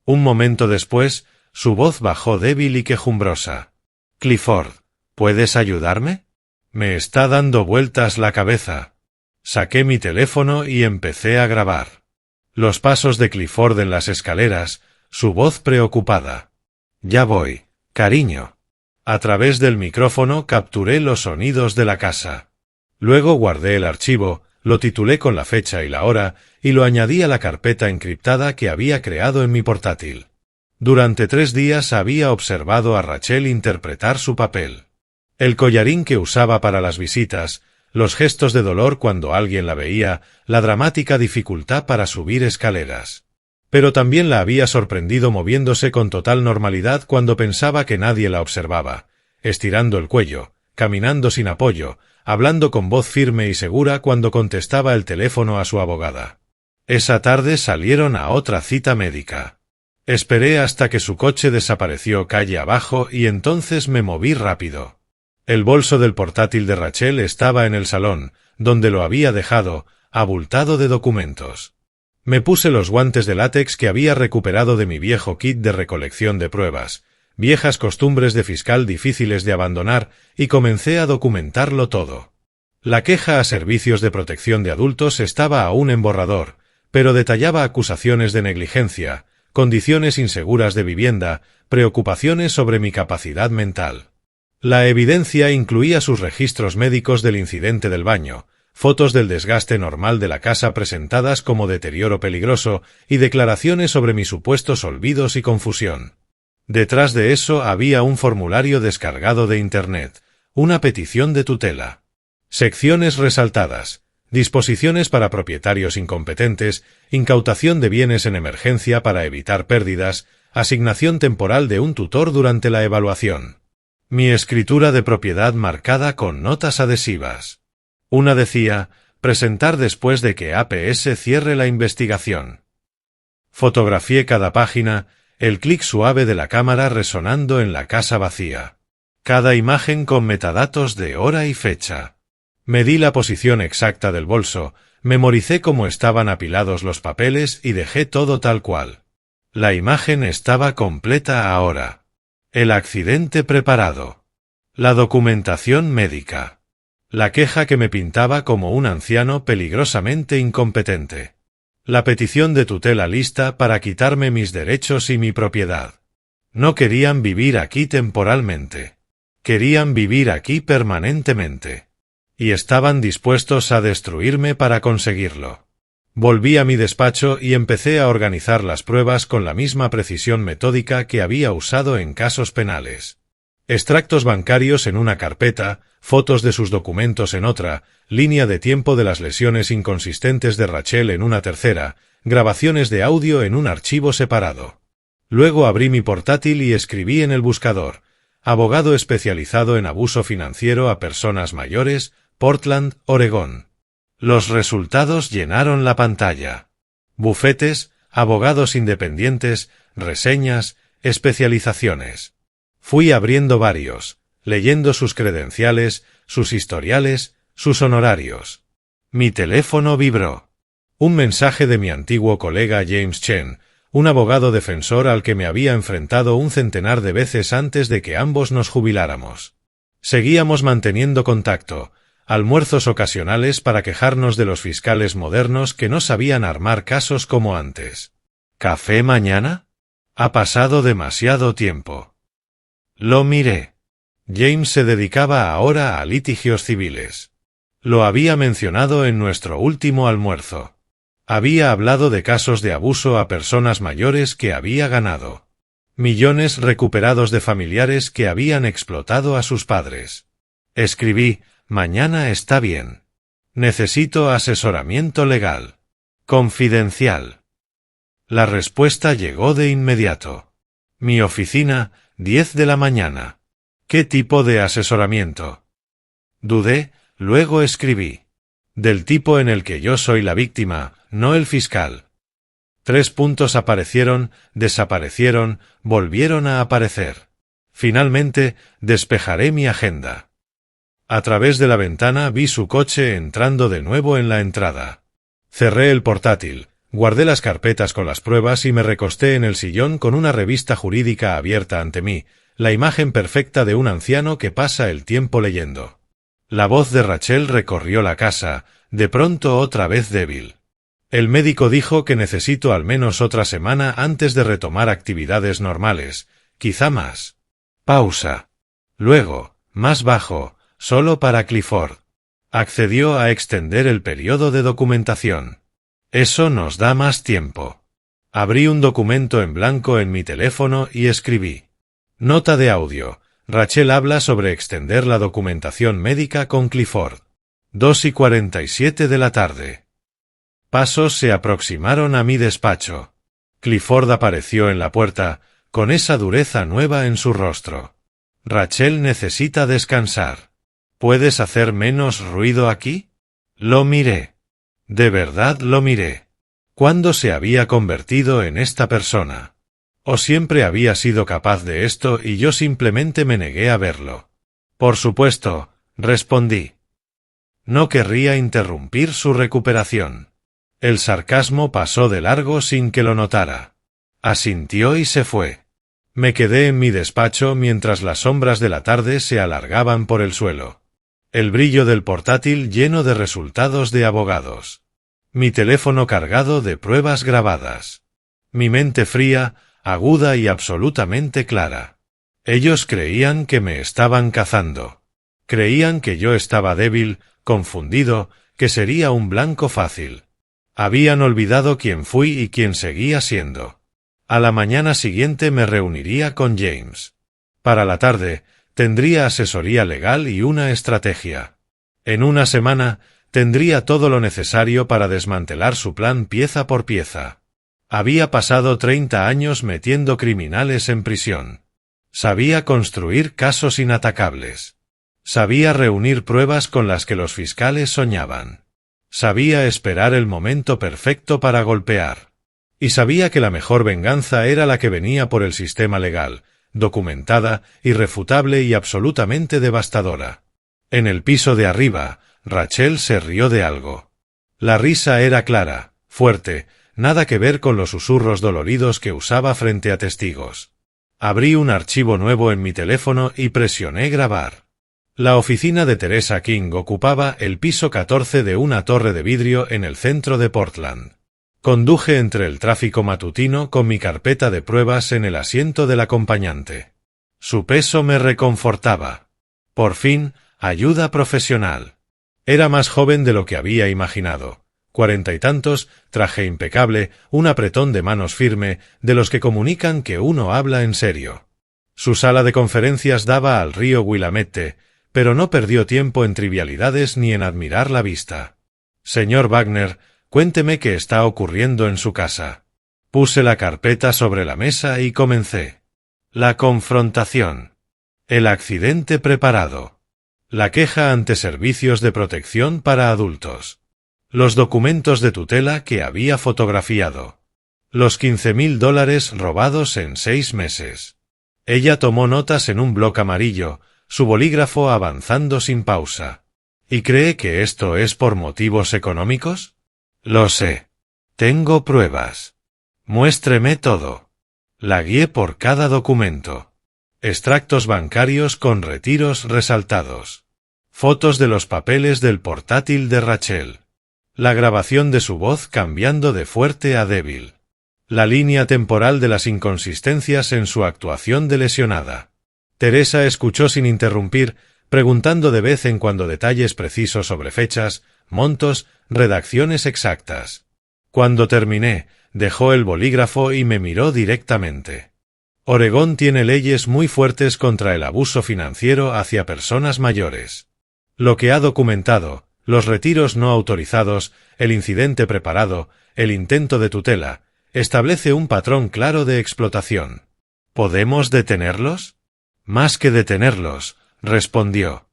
Un momento después, su voz bajó débil y quejumbrosa. «Clifford, ¿puedes ayudarme? Me está dando vueltas la cabeza». Saqué mi teléfono y empecé a grabar. Los pasos de Clifford en las escaleras, su voz preocupada. «Ya voy, cariño». A través del micrófono capturé los sonidos de la casa. Luego guardé el archivo, lo titulé con la fecha y la hora, y lo añadí a la carpeta encriptada que había creado en mi portátil. Durante 3 días había observado a Rachel interpretar su papel. El collarín que usaba para las visitas, los gestos de dolor cuando alguien la veía, la dramática dificultad para subir escaleras. Pero también la había sorprendido moviéndose con total normalidad cuando pensaba que nadie la observaba, estirando el cuello, caminando sin apoyo, hablando con voz firme y segura cuando contestaba el teléfono a su abogada. Esa tarde salieron a otra cita médica. Esperé hasta que su coche desapareció calle abajo y entonces me moví rápido. El bolso del portátil de Rachel estaba en el salón, donde lo había dejado, abultado de documentos. Me puse los guantes de látex que había recuperado de mi viejo kit de recolección de pruebas, viejas costumbres de fiscal difíciles de abandonar, y comencé a documentarlo todo. La queja a Servicios de Protección de Adultos estaba aún en borrador, pero detallaba acusaciones de negligencia, condiciones inseguras de vivienda, preocupaciones sobre mi capacidad mental. La evidencia incluía sus registros médicos del incidente del baño, fotos del desgaste normal de la casa presentadas como deterioro peligroso y declaraciones sobre mis supuestos olvidos y confusión. Detrás de eso había un formulario descargado de Internet, una petición de tutela. Secciones resaltadas, disposiciones para propietarios incompetentes, incautación de bienes en emergencia para evitar pérdidas, asignación temporal de un tutor durante la evaluación. Mi escritura de propiedad marcada con notas adhesivas. Una decía, presentar después de que APS cierre la investigación. Fotografié cada página, el clic suave de la cámara resonando en la casa vacía. Cada imagen con metadatos de hora y fecha. Medí la posición exacta del bolso, memoricé cómo estaban apilados los papeles y dejé todo tal cual. La imagen estaba completa ahora. El accidente preparado. La documentación médica. La queja que me pintaba como un anciano peligrosamente incompetente. La petición de tutela lista para quitarme mis derechos y mi propiedad. No querían vivir aquí temporalmente. Querían vivir aquí permanentemente. Y estaban dispuestos a destruirme para conseguirlo. Volví a mi despacho y empecé a organizar las pruebas con la misma precisión metódica que había usado en casos penales. Extractos bancarios en una carpeta, fotos de sus documentos en otra, línea de tiempo de las lesiones inconsistentes de Rachel en una tercera, grabaciones de audio en un archivo separado. Luego abrí mi portátil y escribí en el buscador, abogado especializado en abuso financiero a personas mayores, Portland, Oregón. Los resultados llenaron la pantalla. Bufetes, abogados independientes, reseñas, especializaciones. Fui abriendo varios, leyendo sus credenciales, sus historiales, sus honorarios. Mi teléfono vibró. Un mensaje de mi antiguo colega James Chen, un abogado defensor al que me había enfrentado un centenar de veces antes de que ambos nos jubiláramos. Seguíamos manteniendo contacto, almuerzos ocasionales para quejarnos de los fiscales modernos que no sabían armar casos como antes. ¿Café mañana? Ha pasado demasiado tiempo. Lo miré. James se dedicaba ahora a litigios civiles. Lo había mencionado en nuestro último almuerzo. Había hablado de casos de abuso a personas mayores que había ganado. Millones recuperados de familiares que habían explotado a sus padres. Escribí, mañana está bien. Necesito asesoramiento legal. Confidencial. La respuesta llegó de inmediato. Mi oficina, 10 de la mañana. ¿Qué tipo de asesoramiento? Dudé, luego escribí. Del tipo en el que yo soy la víctima, no el fiscal. 3 puntos aparecieron, desaparecieron, volvieron a aparecer. Finalmente, despejaré mi agenda. A través de la ventana vi su coche entrando de nuevo en la entrada. Cerré el portátil, Guardé las carpetas con las pruebas y me recosté en el sillón con una revista jurídica abierta ante mí, la imagen perfecta de un anciano que pasa el tiempo leyendo. La voz de Rachel recorrió la casa, de pronto otra vez débil. El médico dijo que necesito al menos otra semana antes de retomar actividades normales, quizá más. Pausa. Luego, más bajo, solo para Clifford. Accedió a extender el periodo de documentación. Eso nos da más tiempo. Abrí un documento en blanco en mi teléfono y escribí. Nota de audio. Rachel habla sobre extender la documentación médica con Clifford. 2:47 de la tarde. Pasos se aproximaron a mi despacho. Clifford apareció en la puerta, con esa dureza nueva en su rostro. Rachel necesita descansar. ¿Puedes hacer menos ruido aquí? Lo miré. De verdad lo miré. ¿Cuándo se había convertido en esta persona? ¿O siempre había sido capaz de esto y yo simplemente me negué a verlo? Por supuesto, respondí. No querría interrumpir su recuperación. El sarcasmo pasó de largo sin que lo notara. Asintió y se fue. Me quedé en mi despacho mientras las sombras de la tarde se alargaban por el suelo. El brillo del portátil lleno de resultados de abogados. Mi teléfono cargado de pruebas grabadas. Mi mente fría, aguda y absolutamente clara. Ellos creían que me estaban cazando. Creían que yo estaba débil, confundido, que sería un blanco fácil. Habían olvidado quién fui y quién seguía siendo. A la mañana siguiente me reuniría con James. Para la tarde, tendría asesoría legal y una estrategia. En una semana, tendría todo lo necesario para desmantelar su plan pieza por pieza. Había pasado 30 años metiendo criminales en prisión. Sabía construir casos inatacables. Sabía reunir pruebas con las que los fiscales soñaban. Sabía esperar el momento perfecto para golpear. Y sabía que la mejor venganza era la que venía por el sistema legal, documentada, irrefutable y absolutamente devastadora. En el piso de arriba, Rachel se rió de algo. La risa era clara, fuerte, nada que ver con los susurros doloridos que usaba frente a testigos. Abrí un archivo nuevo en mi teléfono y presioné grabar. La oficina de Teresa King ocupaba el piso 14 de una torre de vidrio en el centro de Portland. Conduje entre el tráfico matutino con mi carpeta de pruebas en el asiento del acompañante. Su peso me reconfortaba. Por fin, ayuda profesional. Era más joven de lo que había imaginado. 40 y tantos, traje impecable, un apretón de manos firme, de los que comunican que uno habla en serio. Su sala de conferencias daba al río Willamette, pero no perdió tiempo en trivialidades ni en admirar la vista. Señor Wagner, cuénteme qué está ocurriendo en su casa. Puse la carpeta sobre la mesa y comencé. La confrontación. El accidente preparado. La queja ante servicios de protección para adultos. Los documentos de tutela que había fotografiado. Los $15,000 robados en 6 meses. Ella tomó notas en un bloc amarillo, su bolígrafo avanzando sin pausa. ¿Y cree que esto es por motivos económicos? Lo sé. Tengo pruebas. Muéstreme todo. La guié por cada documento. Extractos bancarios con retiros resaltados. Fotos de los papeles del portátil de Rachel. La grabación de su voz cambiando de fuerte a débil. La línea temporal de las inconsistencias en su actuación de lesionada. Teresa escuchó sin interrumpir, preguntando de vez en cuando detalles precisos sobre fechas, montos, redacciones exactas. Cuando terminé, dejó el bolígrafo y me miró directamente. Oregón tiene leyes muy fuertes contra el abuso financiero hacia personas mayores. Lo que ha documentado, los retiros no autorizados, el incidente preparado, el intento de tutela, establece un patrón claro de explotación. ¿Podemos detenerlos? Más que detenerlos, respondió.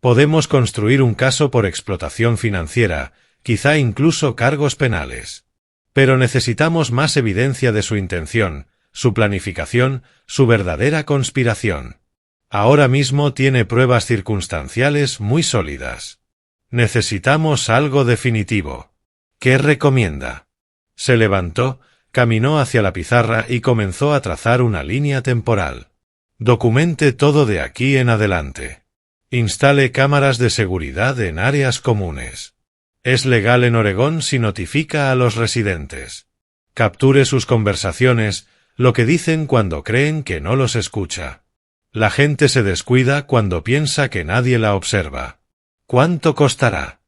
Podemos construir un caso por explotación financiera, quizá incluso cargos penales. Pero necesitamos más evidencia de su intención, su planificación, su verdadera conspiración. Ahora mismo tiene pruebas circunstanciales muy sólidas. Necesitamos algo definitivo. ¿Qué recomienda? Se levantó, caminó hacia la pizarra y comenzó a trazar una línea temporal. Documente todo de aquí en adelante. Instale cámaras de seguridad en áreas comunes. Es legal en Oregón si notifica a los residentes. Capture sus conversaciones, lo que dicen cuando creen que no los escucha. La gente se descuida cuando piensa que nadie la observa. ¿Cuánto costará?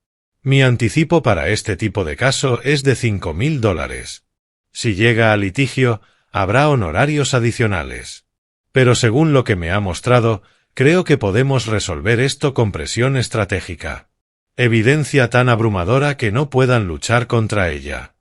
Mi anticipo para este tipo de caso es de $5,000. Si llega a litigio, habrá honorarios adicionales. Pero según lo que me ha mostrado, creo que podemos resolver esto con presión estratégica. Evidencia tan abrumadora que no puedan luchar contra ella.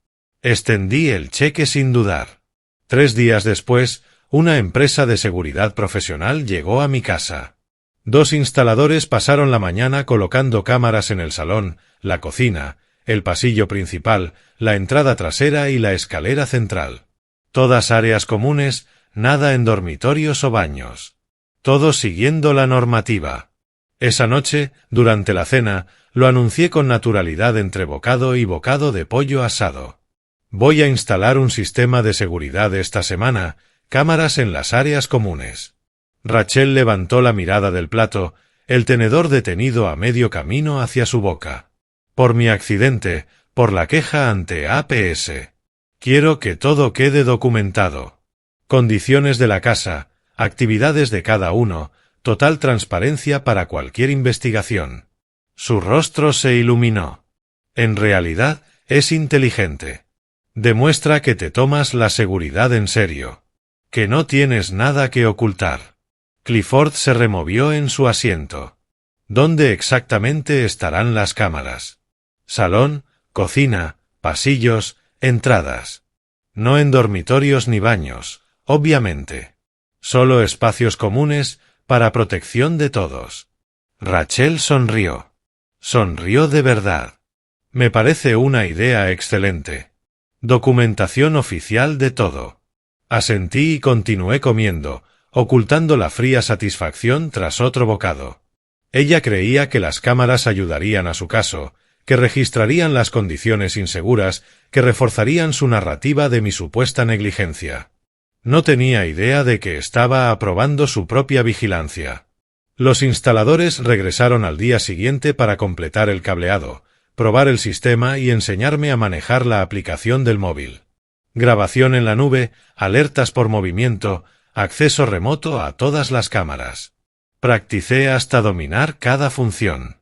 Extendí el cheque sin dudar. 3 días después, una empresa de seguridad profesional llegó a mi casa. 2 instaladores pasaron la mañana colocando cámaras en el salón, la cocina, el pasillo principal, la entrada trasera y la escalera central. Todas áreas comunes, nada en dormitorios o baños. Todo siguiendo la normativa. Esa noche, durante la cena, lo anuncié con naturalidad entre bocado y bocado de pollo asado. Voy a instalar un sistema de seguridad esta semana, cámaras en las áreas comunes. Rachel levantó la mirada del plato, el tenedor detenido a medio camino hacia su boca. Por mi accidente, por la queja ante APS. Quiero que todo quede documentado. Condiciones de la casa, actividades de cada uno, total transparencia para cualquier investigación. Su rostro se iluminó. En realidad, es inteligente. Demuestra que te tomas la seguridad en serio. Que no tienes nada que ocultar. Clifford se removió en su asiento. ¿Dónde exactamente estarán las cámaras? Salón, cocina, pasillos, entradas. No en dormitorios ni baños, obviamente. Solo espacios comunes, para protección de todos. Rachel sonrió. Sonrió de verdad. Me parece una idea excelente. Documentación oficial de todo. Asentí y continué comiendo, ocultando la fría satisfacción tras otro bocado. Ella creía que las cámaras ayudarían a su caso, que registrarían las condiciones inseguras, que reforzarían su narrativa de mi supuesta negligencia. No tenía idea de que estaba aprobando su propia vigilancia. Los instaladores regresaron al día siguiente para completar el cableado, probar el sistema y enseñarme a manejar la aplicación del móvil. Grabación en la nube, alertas por movimiento, acceso remoto a todas las cámaras. Practicé hasta dominar cada función.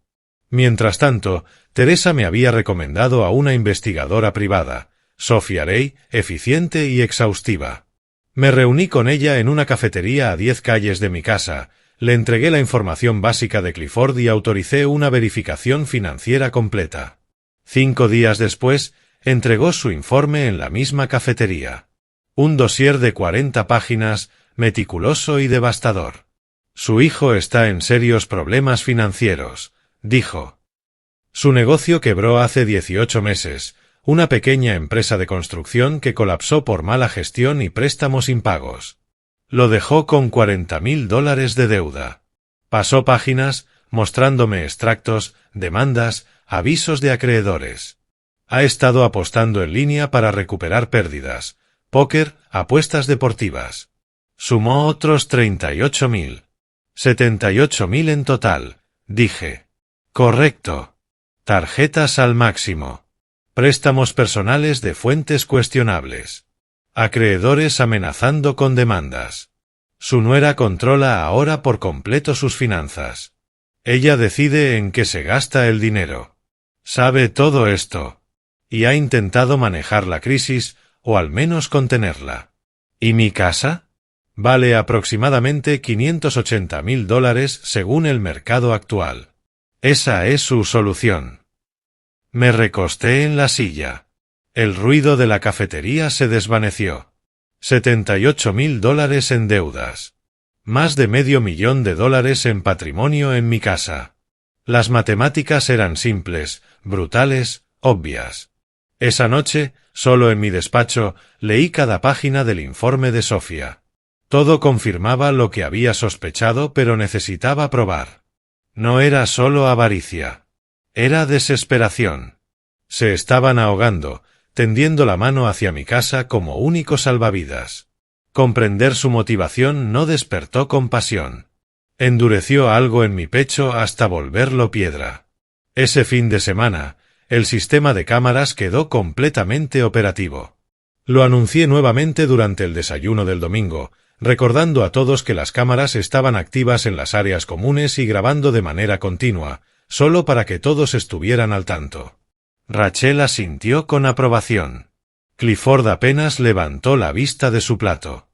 Mientras tanto, Teresa me había recomendado a una investigadora privada, Sophia Ray, eficiente y exhaustiva. Me reuní con ella en una cafetería a 10 calles de mi casa, le entregué la información básica de Clifford y autoricé una verificación financiera completa. 5 días después, entregó su informe en la misma cafetería. Un dossier de 40 páginas, meticuloso y devastador. Su hijo está en serios problemas financieros, dijo. Su negocio quebró hace 18 meses, una pequeña empresa de construcción que colapsó por mala gestión y préstamos impagos. Lo dejó con $40,000 de deuda. Pasó páginas, mostrándome extractos, demandas, avisos de acreedores. Ha estado apostando en línea para recuperar pérdidas, póker, apuestas deportivas. Sumó otros 38,000. 78,000 en total, dije. Correcto. Tarjetas al máximo. Préstamos personales de fuentes cuestionables. Acreedores amenazando con demandas. Su nuera controla ahora por completo sus finanzas. Ella decide en qué se gasta el dinero. Sabe todo esto. Y ha intentado manejar la crisis, o al menos contenerla. ¿Y mi casa? Vale aproximadamente $580,000 según el mercado actual. Esa es su solución. Me recosté en la silla. El ruido de la cafetería se desvaneció. $78,000 en deudas. Más de $500,000 en patrimonio en mi casa. Las matemáticas eran simples, brutales, obvias. Esa noche, solo en mi despacho, leí cada página del informe de Sofía. Todo confirmaba lo que había sospechado, pero necesitaba probar. No era solo avaricia. Era desesperación. Se estaban ahogando, tendiendo la mano hacia mi casa como único salvavidas. Comprender su motivación no despertó compasión. Endureció algo en mi pecho hasta volverlo piedra. Ese fin de semana, el sistema de cámaras quedó completamente operativo. Lo anuncié nuevamente durante el desayuno del domingo, recordando a todos que las cámaras estaban activas en las áreas comunes y grabando de manera continua, solo para que todos estuvieran al tanto. Rachel asintió con aprobación. Clifford apenas levantó la vista de su plato.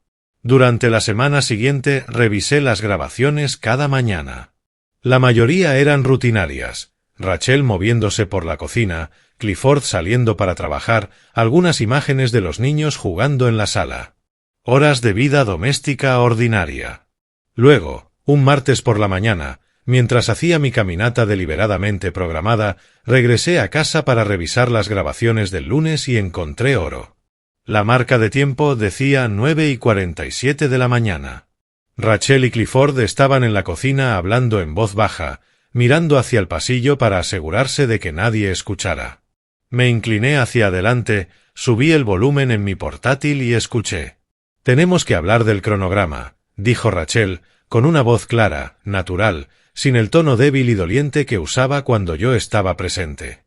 Durante la semana siguiente revisé las grabaciones cada mañana. La mayoría eran rutinarias. Rachel moviéndose por la cocina, Clifford saliendo para trabajar, algunas imágenes de los niños jugando en la sala. Horas de vida doméstica ordinaria. Luego, un martes por la mañana, mientras hacía mi caminata deliberadamente programada, regresé a casa para revisar las grabaciones del lunes y encontré oro. La marca de tiempo decía 9:47 de la mañana. Rachel y Clifford estaban en la cocina hablando en voz baja, mirando hacia el pasillo para asegurarse de que nadie escuchara. Me incliné hacia adelante, subí el volumen en mi portátil y escuché. «Tenemos que hablar del cronograma», dijo Rachel, con una voz clara, natural, sin el tono débil y doliente que usaba cuando yo estaba presente.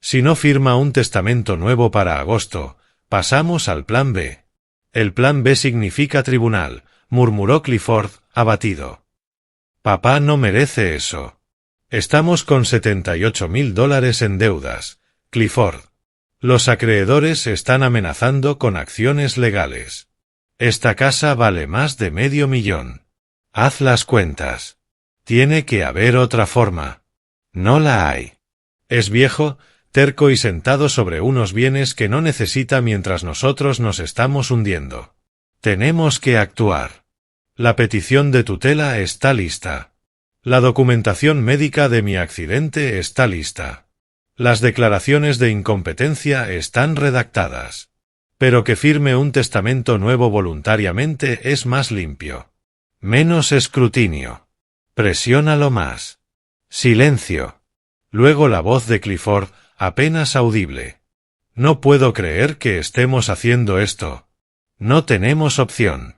«Si no firma un testamento nuevo para agosto, pasamos al plan B». «El plan B significa tribunal», murmuró Clifford, abatido. «Papá no merece eso. Estamos con $78,000 en deudas, Clifford. Los acreedores están amenazando con acciones legales. Esta casa vale más de $500,000. Haz las cuentas. Tiene que haber otra forma. No la hay. Es viejo, terco y sentado sobre unos bienes que no necesita mientras nosotros nos estamos hundiendo. Tenemos que actuar. La petición de tutela está lista. La documentación médica de mi accidente está lista. Las declaraciones de incompetencia están redactadas. Pero que firme un testamento nuevo voluntariamente es más limpio. Menos escrutinio. Presiónalo más. Silencio. Luego la voz de Clifford, apenas audible. No puedo creer que estemos haciendo esto. No tenemos opción.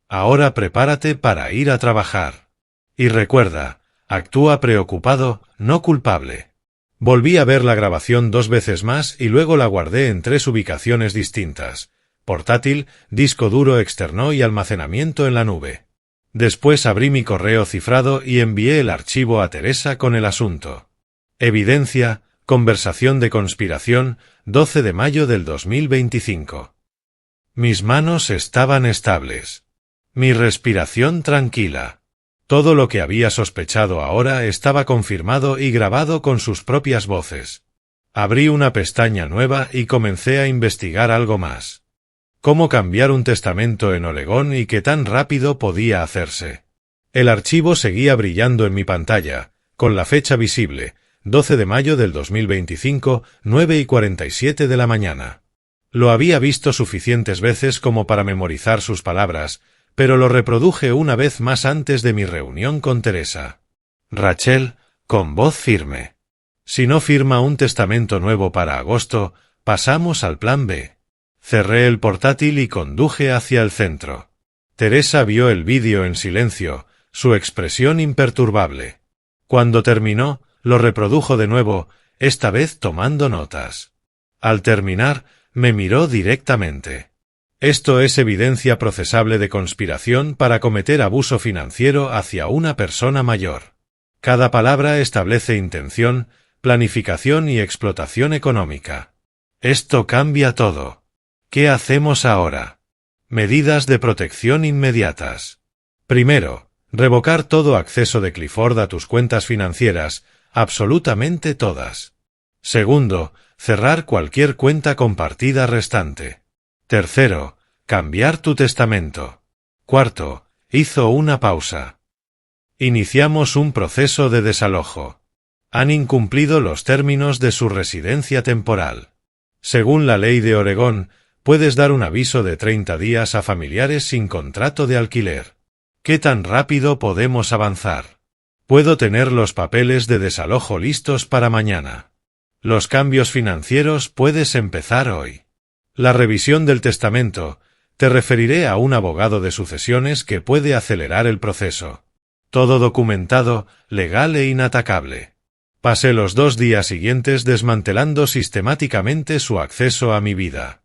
Ahora prepárate para ir a trabajar. Y recuerda, actúa preocupado, no culpable. Volví a ver la grabación 2 veces más y luego la guardé en 3 ubicaciones distintas: portátil, disco duro externo y almacenamiento en la nube. Después abrí mi correo cifrado y envié el archivo a Teresa con el asunto. Evidencia, conversación de conspiración, 12 de mayo del 2025. Mis manos estaban estables. Mi respiración tranquila. Todo lo que había sospechado ahora estaba confirmado y grabado con sus propias voces. Abrí una pestaña nueva y comencé a investigar algo más. ¿Cómo cambiar un testamento en Oregón y qué tan rápido podía hacerse? El archivo seguía brillando en mi pantalla, con la fecha visible, 12 de mayo del 2025, 9:47 de la mañana. Lo había visto suficientes veces como para memorizar sus palabras, pero lo reproduje una vez más antes de mi reunión con Teresa. Rachel, con voz firme. Si no firma un testamento nuevo para agosto, pasamos al plan B. Cerré el portátil y conduje hacia el centro. Teresa vio el vídeo en silencio, su expresión imperturbable. Cuando terminó, lo reprodujo de nuevo, esta vez tomando notas. Al terminar, me miró directamente. Esto es evidencia procesable de conspiración para cometer abuso financiero hacia una persona mayor. Cada palabra establece intención, planificación y explotación económica. Esto cambia todo. ¿Qué hacemos ahora? Medidas de protección inmediatas. Primero, revocar todo acceso de Clifford a tus cuentas financieras, absolutamente todas. Segundo, cerrar cualquier cuenta compartida restante. Tercero, cambiar tu testamento. Cuarto, hizo una pausa. Iniciamos un proceso de desalojo. Han incumplido los términos de su residencia temporal. Según la ley de Oregón, puedes dar un aviso de 30 días a familiares sin contrato de alquiler. ¿Qué tan rápido podemos avanzar? Puedo tener los papeles de desalojo listos para mañana. Los cambios financieros puedes empezar hoy. La revisión del testamento. Te referiré a un abogado de sucesiones que puede acelerar el proceso. Todo documentado, legal e inatacable. Pasé los 2 días siguientes desmantelando sistemáticamente su acceso a mi vida.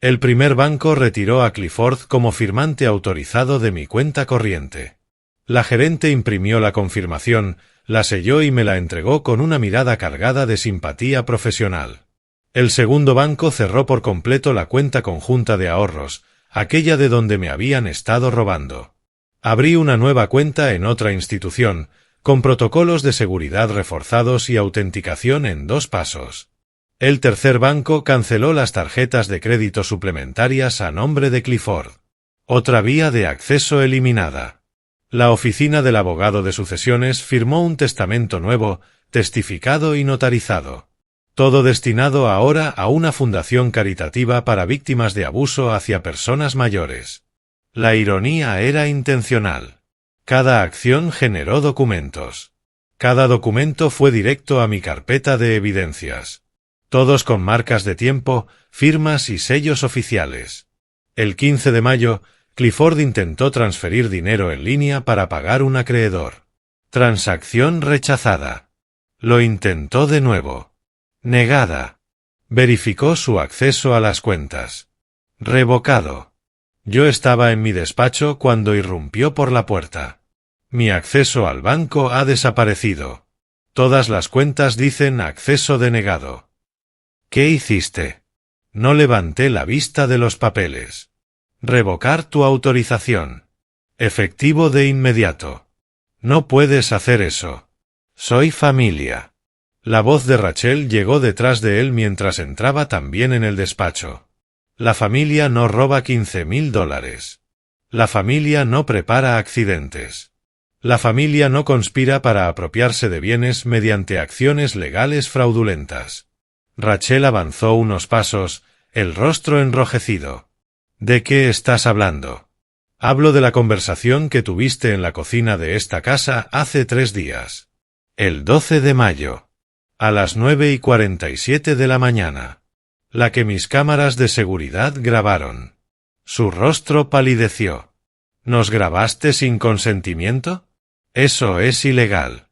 El primer banco retiró a Clifford como firmante autorizado de mi cuenta corriente. La gerente imprimió la confirmación, la selló y me la entregó con una mirada cargada de simpatía profesional. El segundo banco cerró por completo la cuenta conjunta de ahorros, aquella de donde me habían estado robando. Abrí una nueva cuenta en otra institución, con protocolos de seguridad reforzados y autenticación en 2 pasos. El tercer banco canceló las tarjetas de crédito suplementarias a nombre de Clifford. Otra vía de acceso eliminada. La oficina del abogado de sucesiones firmó un testamento nuevo, testificado y notarizado. Todo destinado ahora a una fundación caritativa para víctimas de abuso hacia personas mayores. La ironía era intencional. Cada acción generó documentos. Cada documento fue directo a mi carpeta de evidencias. Todos con marcas de tiempo, firmas y sellos oficiales. El 15 de mayo, Clifford intentó transferir dinero en línea para pagar un acreedor. Transacción rechazada. Lo intentó de nuevo. Negada. Verificó su acceso a las cuentas. Revocado. Yo estaba en mi despacho cuando irrumpió por la puerta. Mi acceso al banco ha desaparecido. Todas las cuentas dicen acceso denegado. ¿Qué hiciste? No levanté la vista de los papeles. Revocar tu autorización. Efectivo de inmediato. No puedes hacer eso. Soy familia. La voz de Rachel llegó detrás de él mientras entraba también en el despacho. La familia no roba $15,000. La familia no prepara accidentes. La familia no conspira para apropiarse de bienes mediante acciones legales fraudulentas. Rachel avanzó unos pasos, el rostro enrojecido. ¿De qué estás hablando? Hablo de la conversación que tuviste en la cocina de esta casa hace 3 días. El 12 de mayo. A las 9:47 de la mañana. La que mis cámaras de seguridad grabaron. Su rostro palideció. ¿Nos grabaste sin consentimiento? Eso es ilegal.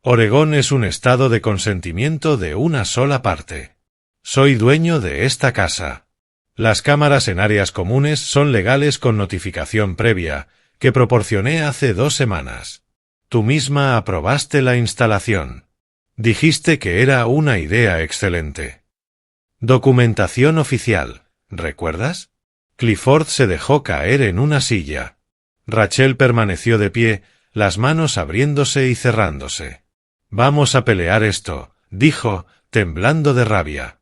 Oregón es un estado de consentimiento de una sola parte. Soy dueño de esta casa. Las cámaras en áreas comunes son legales con notificación previa, que proporcioné hace 2 semanas. Tú misma aprobaste la instalación. Dijiste que era una idea excelente. Documentación oficial, ¿recuerdas? Clifford se dejó caer en una silla. Rachel permaneció de pie, las manos abriéndose y cerrándose. Vamos a pelear esto, dijo, temblando de rabia.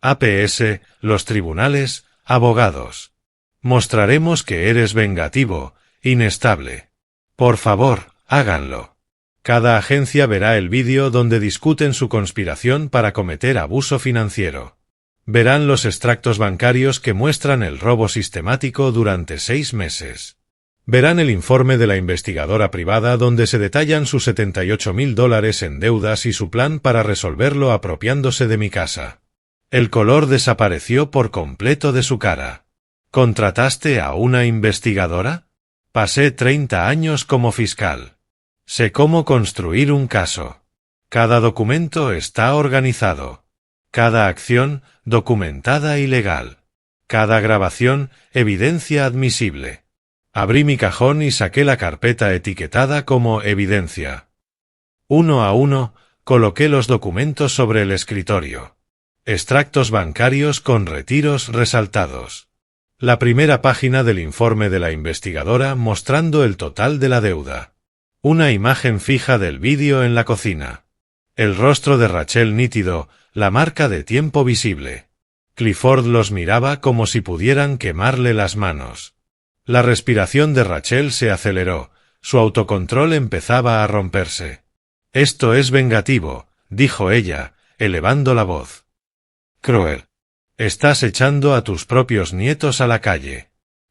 APS, los tribunales, abogados. Mostraremos que eres vengativo, inestable. Por favor, háganlo. Cada agencia verá el vídeo donde discuten su conspiración para cometer abuso financiero. Verán los extractos bancarios que muestran el robo sistemático durante 6 meses. Verán el informe de la investigadora privada donde se detallan sus $78,000 en deudas y su plan para resolverlo apropiándose de mi casa. El color desapareció por completo de su cara. ¿Contrataste a una investigadora? Pasé 30 años como fiscal. Sé cómo construir un caso. Cada documento está organizado. Cada acción, documentada y legal. Cada grabación, evidencia admisible. Abrí mi cajón y saqué la carpeta etiquetada como evidencia. Uno a uno, coloqué los documentos sobre el escritorio. Extractos bancarios con retiros resaltados. La primera página del informe de la investigadora mostrando el total de la deuda. Una imagen fija del vídeo en la cocina. El rostro de Rachel nítido, la marca de tiempo visible. Clifford los miraba como si pudieran quemarle las manos. La respiración de Rachel se aceleró, su autocontrol empezaba a romperse. Esto es vengativo, dijo ella, elevando la voz. Cruel. Estás echando a tus propios nietos a la calle.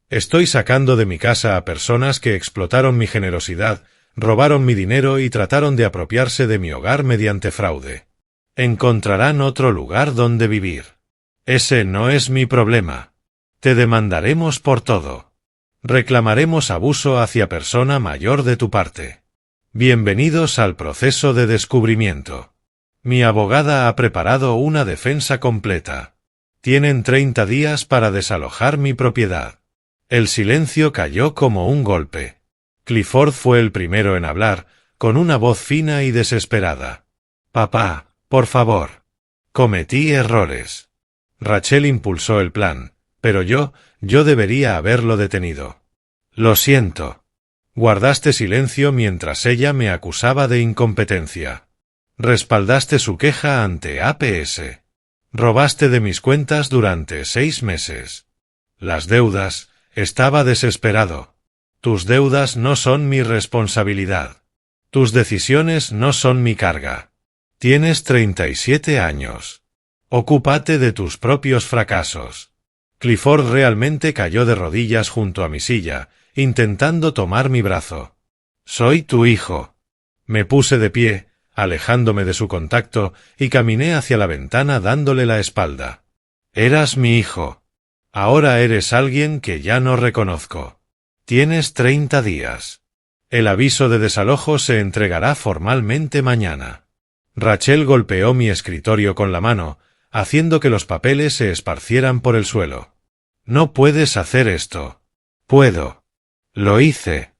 Estoy sacando de mi casa a personas que explotaron mi generosidad, robaron mi dinero y trataron de apropiarse de mi hogar mediante fraude. Encontrarán otro lugar donde vivir. Ese no es mi problema. Te demandaremos por todo. Reclamaremos abuso hacia persona mayor de tu parte. Bienvenidos al proceso de descubrimiento. Mi abogada ha preparado una defensa completa. Tienen 30 días para desalojar mi propiedad. El silencio cayó como un golpe. Clifford fue el primero en hablar, con una voz fina y desesperada. Papá, por favor. Cometí errores. Rachel impulsó el plan, pero yo debería haberlo detenido. Lo siento. Guardaste silencio mientras ella me acusaba de incompetencia. Respaldaste su queja ante APS. Robaste de mis cuentas durante 6 meses. Las deudas, estaba desesperado. Tus deudas no son mi responsabilidad. Tus decisiones no son mi carga. Tienes 37 años. Ocúpate de tus propios fracasos. Clifford realmente cayó de rodillas junto a mi silla, intentando tomar mi brazo. Soy tu hijo. Me puse de pie, alejándome de su contacto, y caminé hacia la ventana dándole la espalda. Eras mi hijo. Ahora eres alguien que ya no reconozco. Tienes 30 días. El aviso de desalojo se entregará formalmente mañana. Rachel golpeó mi escritorio con la mano, haciendo que los papeles se esparcieran por el suelo. No puedes hacer esto. Puedo. Lo hice.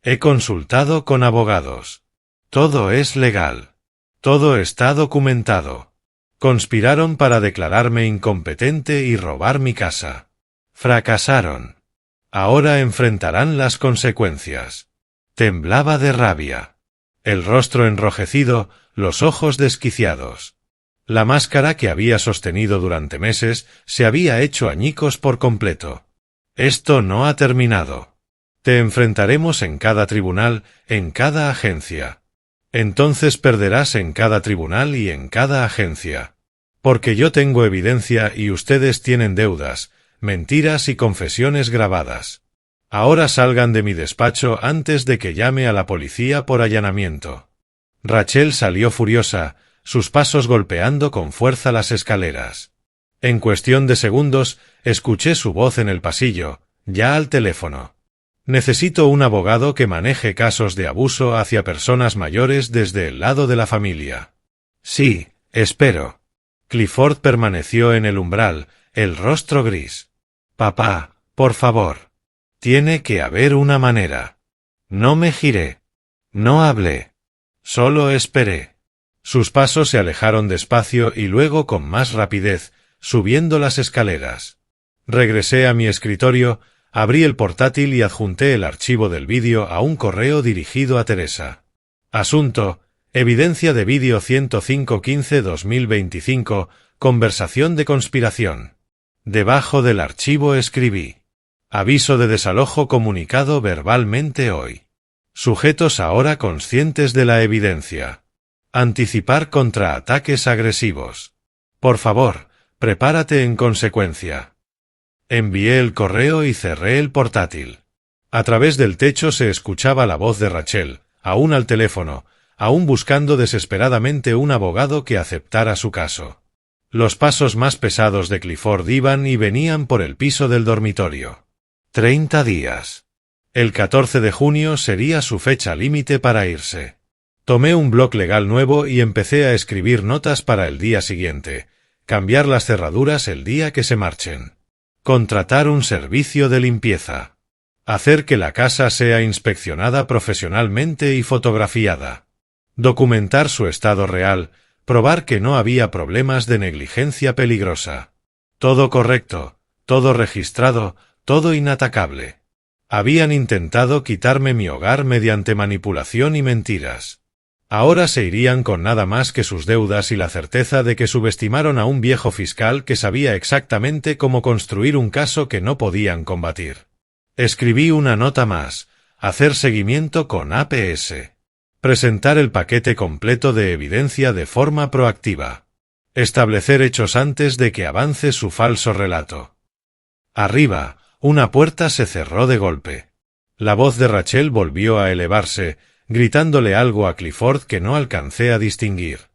He consultado con abogados. Todo es legal. Todo está documentado. Conspiraron para declararme incompetente y robar mi casa. Fracasaron. Ahora enfrentarán las consecuencias. Temblaba de rabia. El rostro enrojecido, los ojos desquiciados. La máscara que había sostenido durante meses se había hecho añicos por completo. Esto no ha terminado. Te enfrentaremos en cada tribunal, en cada agencia. Entonces perderás en cada tribunal y en cada agencia. Porque yo tengo evidencia y ustedes tienen deudas, mentiras y confesiones grabadas. Ahora salgan de mi despacho antes de que llame a la policía por allanamiento. Rachel salió furiosa, sus pasos golpeando con fuerza las escaleras. En cuestión de segundos, escuché su voz en el pasillo, ya al teléfono. Necesito un abogado que maneje casos de abuso hacia personas mayores desde el lado de la familia. Sí, espero. Clifford permaneció en el umbral, el rostro gris. Papá, por favor. Tiene que haber una manera. No me giré. No hablé. Solo esperé. Sus pasos se alejaron despacio y luego con más rapidez, subiendo las escaleras. Regresé a mi escritorio, abrí el portátil y adjunté el archivo del vídeo a un correo dirigido a Teresa. Asunto: evidencia de vídeo 105-15-2025, conversación de conspiración. Debajo del archivo escribí: aviso de desalojo comunicado verbalmente hoy. Sujetos ahora conscientes de la evidencia. Anticipar contra ataques agresivos. Por favor, prepárate en consecuencia. Envié el correo y cerré el portátil. A través del techo se escuchaba la voz de Rachel, aún al teléfono, aún buscando desesperadamente un abogado que aceptara su caso. Los pasos más pesados de Clifford iban y venían por el piso del dormitorio. 30 días. El 14 de junio sería su fecha límite para irse. Tomé un bloc legal nuevo y empecé a escribir notas para el día siguiente. Cambiar las cerraduras el día que se marchen. Contratar un servicio de limpieza. Hacer que la casa sea inspeccionada profesionalmente y fotografiada. Documentar su estado real, probar que no había problemas de negligencia peligrosa. Todo correcto, todo registrado, todo inatacable. Habían intentado quitarme mi hogar mediante manipulación y mentiras. Ahora se irían con nada más que sus deudas y la certeza de que subestimaron a un viejo fiscal que sabía exactamente cómo construir un caso que no podían combatir. Escribí una nota más: hacer seguimiento con APS. Presentar el paquete completo de evidencia de forma proactiva. Establecer hechos antes de que avance su falso relato. Arriba, una puerta se cerró de golpe. La voz de Rachel volvió a elevarse, gritándole algo a Clifford que no alcancé a distinguir.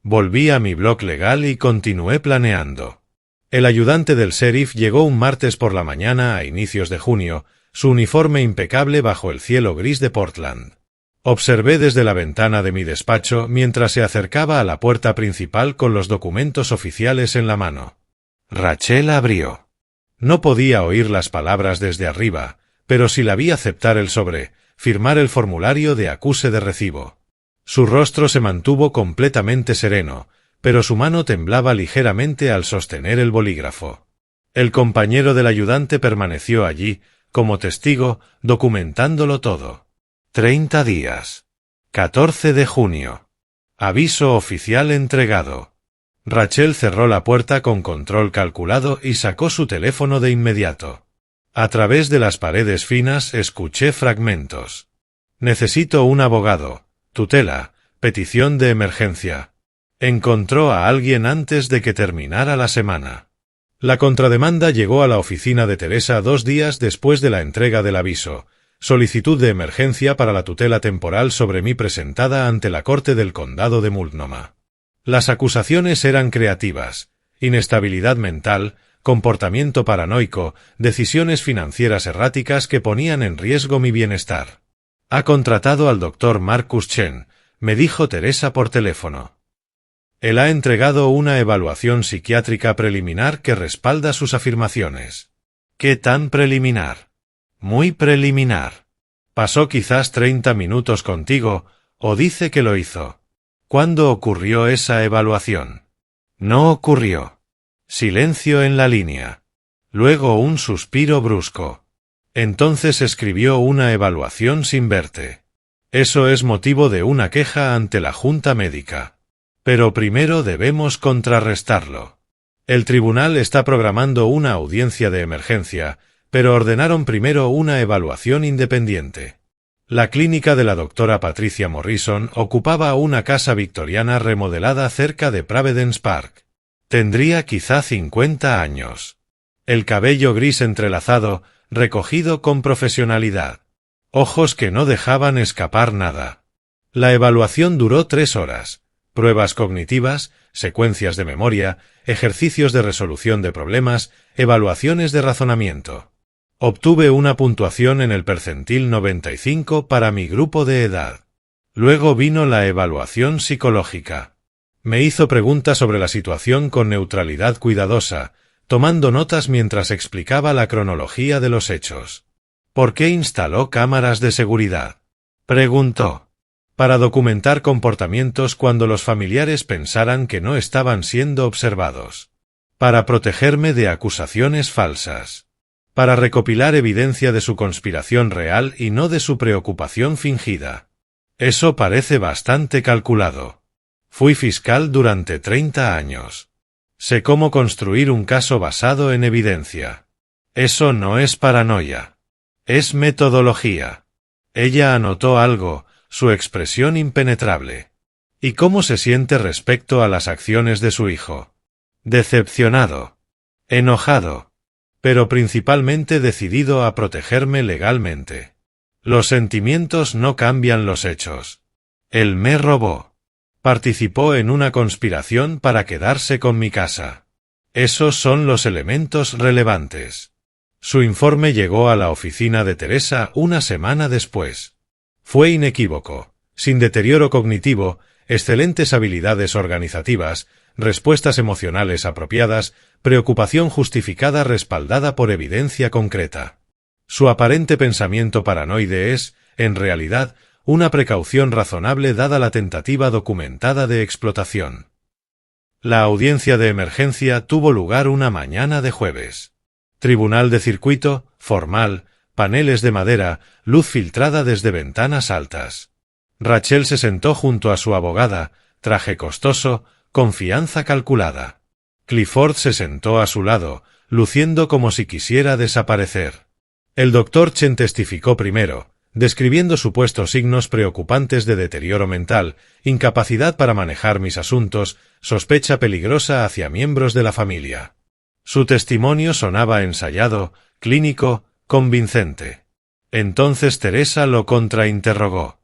Volví a mi blog legal y continué planeando. El ayudante del sheriff llegó un martes por la mañana a inicios de junio, su uniforme impecable bajo el cielo gris de Portland. Observé desde la ventana de mi despacho mientras se acercaba a la puerta principal con los documentos oficiales en la mano. Rachel abrió. No podía oír las palabras desde arriba, pero sí la vi aceptar el sobre, firmar el formulario de acuse de recibo. Su rostro se mantuvo completamente sereno, pero su mano temblaba ligeramente al sostener el bolígrafo. El compañero del ayudante permaneció allí, como testigo, documentándolo todo. 30 días. 14 de junio. Aviso oficial entregado. Rachel cerró la puerta con control calculado y sacó su teléfono de inmediato. A través de las paredes finas escuché fragmentos. Necesito un abogado. Tutela. Petición de emergencia. Encontró a alguien antes de que terminara la semana. La contrademanda llegó a la oficina de Teresa 2 días después de la entrega del aviso. Solicitud de emergencia para la tutela temporal sobre mí presentada ante la Corte del Condado de Multnomah. Las acusaciones eran creativas: inestabilidad mental, comportamiento paranoico, decisiones financieras erráticas que ponían en riesgo mi bienestar. Ha contratado al Dr. Marcus Chen, me dijo Teresa por teléfono. Él ha entregado una evaluación psiquiátrica preliminar que respalda sus afirmaciones. ¿Qué tan preliminar? Muy preliminar. Pasó quizás 30 minutos contigo, o dice que lo hizo. ¿Cuándo ocurrió esa evaluación? No ocurrió. Silencio en la línea. Luego un suspiro brusco. Entonces escribió una evaluación sin verte. Eso es motivo de una queja ante la Junta Médica. Pero primero debemos contrarrestarlo. El tribunal está programando una audiencia de emergencia, pero ordenaron primero una evaluación independiente. La clínica de la doctora Patricia Morrison ocupaba una casa victoriana remodelada cerca de Providence Park. Tendría quizá 50 años. El cabello gris entrelazado, recogido con profesionalidad. Ojos que no dejaban escapar nada. La evaluación duró 3 horas. Pruebas cognitivas, secuencias de memoria, ejercicios de resolución de problemas, evaluaciones de razonamiento. Obtuve una puntuación en el percentil 95 para mi grupo de edad. Luego vino la evaluación psicológica. Me hizo preguntas sobre la situación con neutralidad cuidadosa, tomando notas mientras explicaba la cronología de los hechos. ¿Por qué instaló cámaras de seguridad? Preguntó. Para documentar comportamientos cuando los familiares pensaran que no estaban siendo observados. Para protegerme de acusaciones falsas. Para recopilar evidencia de su conspiración real y no de su preocupación fingida. Eso parece bastante calculado. Fui fiscal durante 30 años. Sé cómo construir un caso basado en evidencia. Eso no es paranoia. Es metodología. Ella anotó algo, su expresión impenetrable. ¿Y cómo se siente respecto a las acciones de su hijo? Decepcionado. Enojado. Pero principalmente decidido a protegerme legalmente. Los sentimientos no cambian los hechos. Él me robó. Participó en una conspiración para quedarse con mi casa. Esos son los elementos relevantes. Su informe llegó a la oficina de Teresa una semana después. Fue inequívoco, sin deterioro cognitivo, excelentes habilidades organizativas, respuestas emocionales apropiadas, preocupación justificada respaldada por evidencia concreta. Su aparente pensamiento paranoide es, en realidad, una precaución razonable dada la tentativa documentada de explotación. La audiencia de emergencia tuvo lugar una mañana de jueves. Tribunal de circuito, formal, paneles de madera, luz filtrada desde ventanas altas. Rachel se sentó junto a su abogada, traje costoso, confianza calculada. Clifford se sentó a su lado, luciendo como si quisiera desaparecer. El Dr. Chen testificó primero, describiendo supuestos signos preocupantes de deterioro mental, incapacidad para manejar mis asuntos, sospecha peligrosa hacia miembros de la familia. Su testimonio sonaba ensayado, clínico, convincente. Entonces Teresa lo contrainterrogó.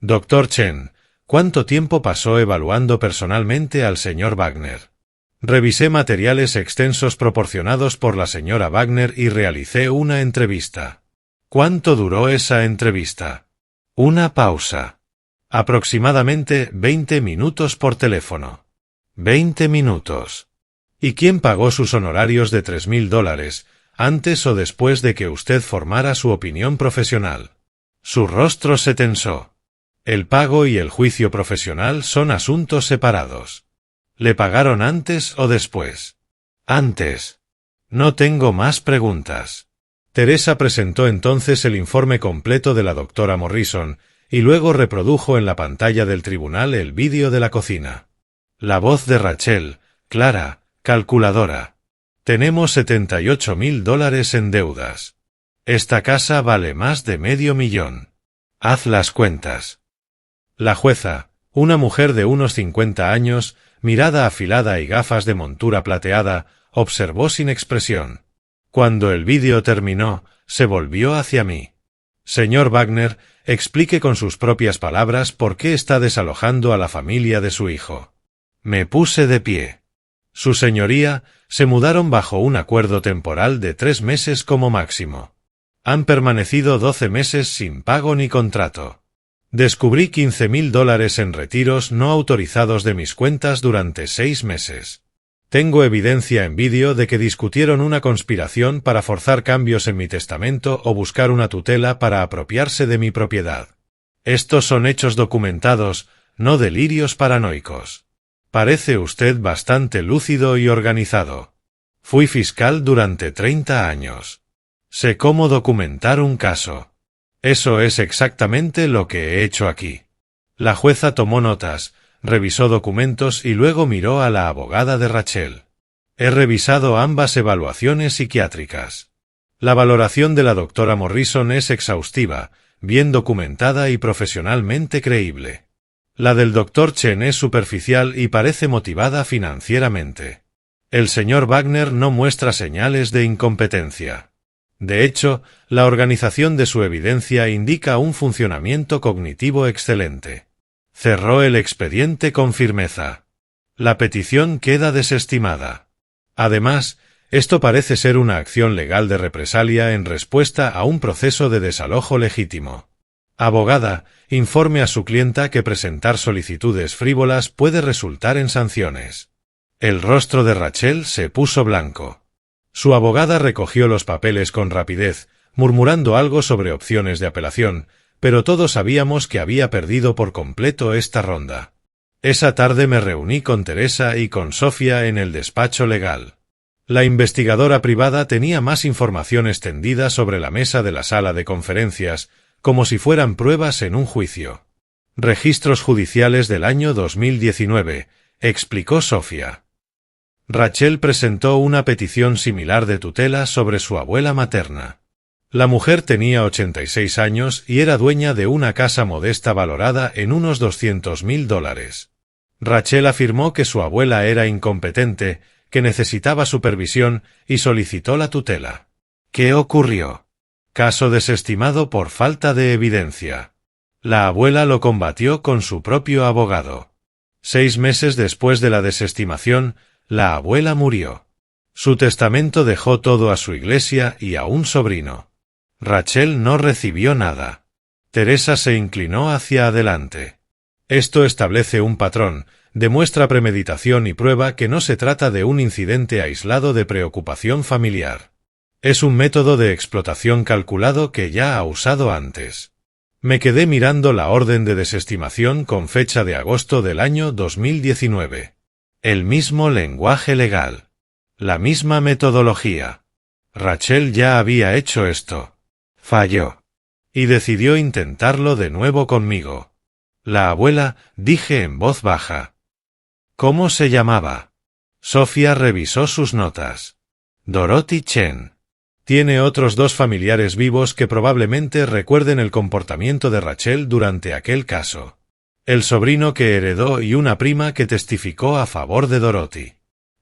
Dr. Chen, ¿Cuánto tiempo pasó evaluando personalmente al señor Wagner? Revisé materiales extensos proporcionados por la señora Wagner y realicé una entrevista. ¿Cuánto duró esa entrevista? Una pausa. Aproximadamente 20 minutos por teléfono. 20 minutos. ¿Y quién pagó sus honorarios de $3.000, antes o después de que usted formara su opinión profesional? Su rostro se tensó. El pago y el juicio profesional son asuntos separados. ¿Le pagaron antes o después? Antes. No tengo más preguntas. Teresa presentó entonces el informe completo de la doctora Morrison y luego reprodujo en la pantalla del tribunal el vídeo de la cocina. La voz de Rachel, clara, calculadora. Tenemos $78.000 en deudas. Esta casa vale más de $500,000. Haz las cuentas. La jueza, una mujer de unos 50 años, mirada afilada y gafas de montura plateada, observó sin expresión. Cuando el vídeo terminó, se volvió hacia mí. Señor Wagner, explique con sus propias palabras por qué está desalojando a la familia de su hijo. Me puse de pie. Su señoría, se mudaron bajo un acuerdo temporal de 3 meses como máximo. Han permanecido 12 meses sin pago ni contrato. Descubrí $15.000 en retiros no autorizados de mis cuentas durante 6 meses. Tengo evidencia en vídeo de que discutieron una conspiración para forzar cambios en mi testamento o buscar una tutela para apropiarse de mi propiedad. Estos son hechos documentados, no delirios paranoicos. Parece usted bastante lúcido y organizado. Fui fiscal durante 30 años. Sé cómo documentar un caso. Eso es exactamente lo que he hecho aquí. La jueza tomó notas, revisó documentos y luego miró a la abogada de Rachel. He revisado ambas evaluaciones psiquiátricas. La valoración de la doctora Morrison es exhaustiva, bien documentada y profesionalmente creíble. La del doctor Chen es superficial y parece motivada financieramente. El señor Wagner no muestra señales de incompetencia. De hecho, la organización de su evidencia indica un funcionamiento cognitivo excelente. Cerró el expediente con firmeza. La petición queda desestimada. Además, esto parece ser una acción legal de represalia en respuesta a un proceso de desalojo legítimo. Abogada, informe a su clienta que presentar solicitudes frívolas puede resultar en sanciones. El rostro de Rachel se puso blanco. Su abogada recogió los papeles con rapidez, murmurando algo sobre opciones de apelación, pero todos sabíamos que había perdido por completo esta ronda. Esa tarde me reuní con Teresa y con Sofía en el despacho legal. La investigadora privada tenía más información extendida sobre la mesa de la sala de conferencias, como si fueran pruebas en un juicio. Registros judiciales del año 2019, explicó Sofía. Rachel presentó una petición similar de tutela sobre su abuela materna. La mujer tenía 86 años y era dueña de una casa modesta valorada en unos $200.000. Rachel afirmó que su abuela era incompetente, que necesitaba supervisión y solicitó la tutela. ¿Qué ocurrió? Caso desestimado por falta de evidencia. La abuela lo combatió con su propio abogado. 6 meses después de la desestimación, la abuela murió. Su testamento dejó todo a su iglesia y a un sobrino. Rachel no recibió nada. Teresa se inclinó hacia adelante. Esto establece un patrón, demuestra premeditación y prueba que no se trata de un incidente aislado de preocupación familiar. Es un método de explotación calculado que ya ha usado antes. Me quedé mirando la orden de desestimación con fecha de agosto del año 2019. El mismo lenguaje legal. La misma metodología. Rachel ya había hecho esto. Falló. Y decidió intentarlo de nuevo conmigo. La abuela, dije en voz baja. ¿Cómo se llamaba? Sofía revisó sus notas. Dorothy Chen. Tiene otros 2 familiares vivos que probablemente recuerden el comportamiento de Rachel durante aquel caso. El sobrino que heredó y una prima que testificó a favor de Dorothy.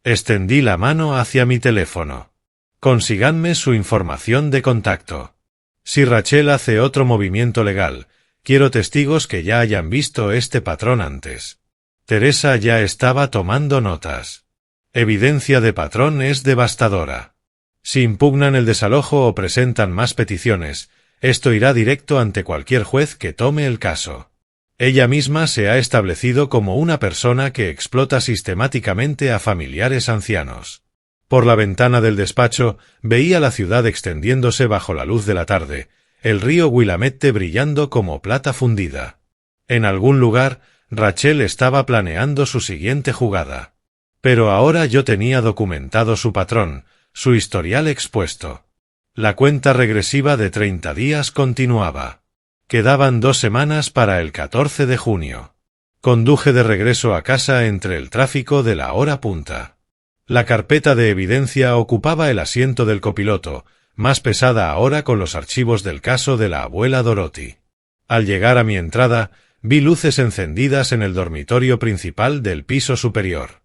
Extendí la mano hacia mi teléfono. Consíganme su información de contacto. Si Rachel hace otro movimiento legal, Quiero testigos que ya hayan visto este patrón antes. Teresa ya estaba tomando notas. Evidencia de patrón es devastadora. Si impugnan el desalojo o presentan más peticiones, esto irá directo ante cualquier juez que tome el caso. Ella misma se ha establecido como una persona que explota sistemáticamente a familiares ancianos. Por la ventana del despacho veía la ciudad extendiéndose bajo la luz de la tarde, el río Willamette brillando como plata fundida. En algún lugar, Rachel estaba planeando su siguiente jugada. Pero ahora yo tenía documentado su patrón, su historial expuesto. La cuenta regresiva de 30 días continuaba. Quedaban 2 semanas para el 14 de junio. Conduje de regreso a casa entre el tráfico de la hora punta. La carpeta de evidencia ocupaba el asiento del copiloto, más pesada ahora con los archivos del caso de la abuela Dorothy. Al llegar a mi entrada, vi luces encendidas en el dormitorio principal del piso superior.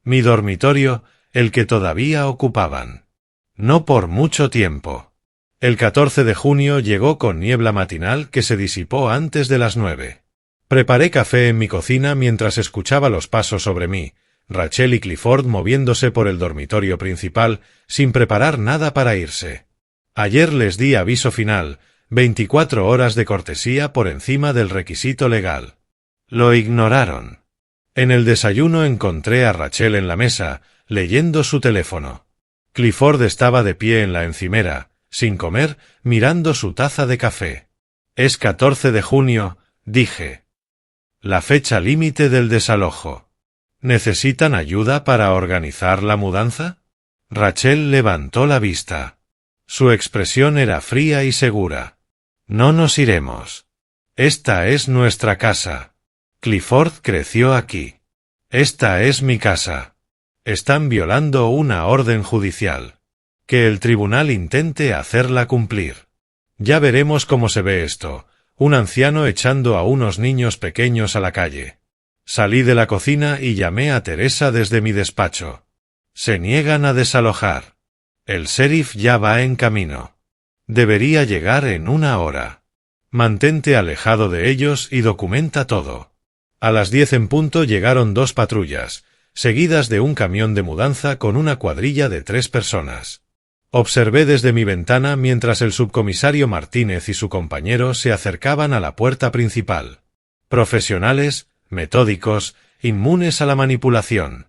Mi dormitorio, el que todavía ocupaban. No por mucho tiempo. El 14 de junio llegó con niebla matinal que se disipó antes de las 9. Preparé café en mi cocina mientras escuchaba los pasos sobre mí, Rachel y Clifford moviéndose por el dormitorio principal sin preparar nada para irse. Ayer les di aviso final, 24 horas de cortesía por encima del requisito legal. Lo ignoraron. En el desayuno encontré a Rachel en la mesa, leyendo su teléfono. Clifford estaba de pie en la encimera, sin comer, mirando su taza de café. Es 14 de junio, dije. La fecha límite del desalojo. ¿Necesitan ayuda para organizar la mudanza? Rachel levantó la vista. Su expresión era fría y segura. No nos iremos. Esta es nuestra casa. Clifford creció aquí. Esta es mi casa. Están violando una orden judicial. Que el tribunal intente hacerla cumplir. Ya veremos cómo se ve esto. Un anciano echando a unos niños pequeños a la calle. Salí de la cocina y llamé a Teresa desde mi despacho. Se niegan a desalojar. El sheriff ya va en camino. Debería llegar en 1 hora. Mantente alejado de ellos y documenta todo. A las 10 en punto llegaron 2 patrullas, seguidas de un camión de mudanza con una cuadrilla de 3 personas. Observé desde mi ventana mientras el subcomisario Martínez y su compañero se acercaban a la puerta principal. Profesionales, metódicos, inmunes a la manipulación.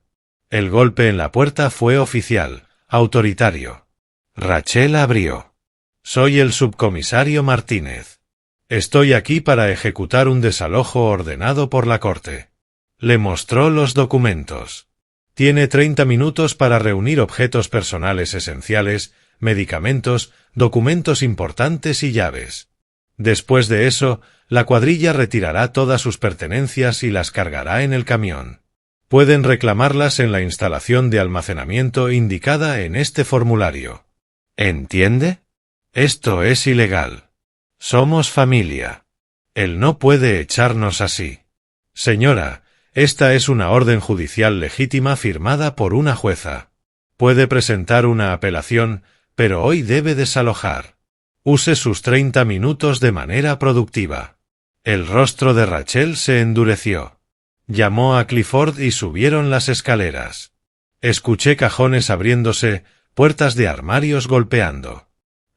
El golpe en la puerta fue oficial, autoritario. Rachel abrió. Soy el subcomisario Martínez. Estoy aquí para ejecutar un desalojo ordenado por la corte. Le mostró los documentos. Tiene 30 minutos para reunir objetos personales esenciales, medicamentos, documentos importantes y llaves. Después de eso, la cuadrilla retirará todas sus pertenencias y las cargará en el camión. Pueden reclamarlas en la instalación de almacenamiento indicada en este formulario. ¿Entiende? Esto es ilegal. Somos familia. Él no puede echarnos así. Señora, esta es una orden judicial legítima firmada por una jueza. Puede presentar una apelación, pero hoy debe desalojar. Use sus 30 minutos de manera productiva. El rostro de Rachel se endureció. Llamó a Clifford y subieron las escaleras. Escuché cajones abriéndose, puertas de armarios golpeando.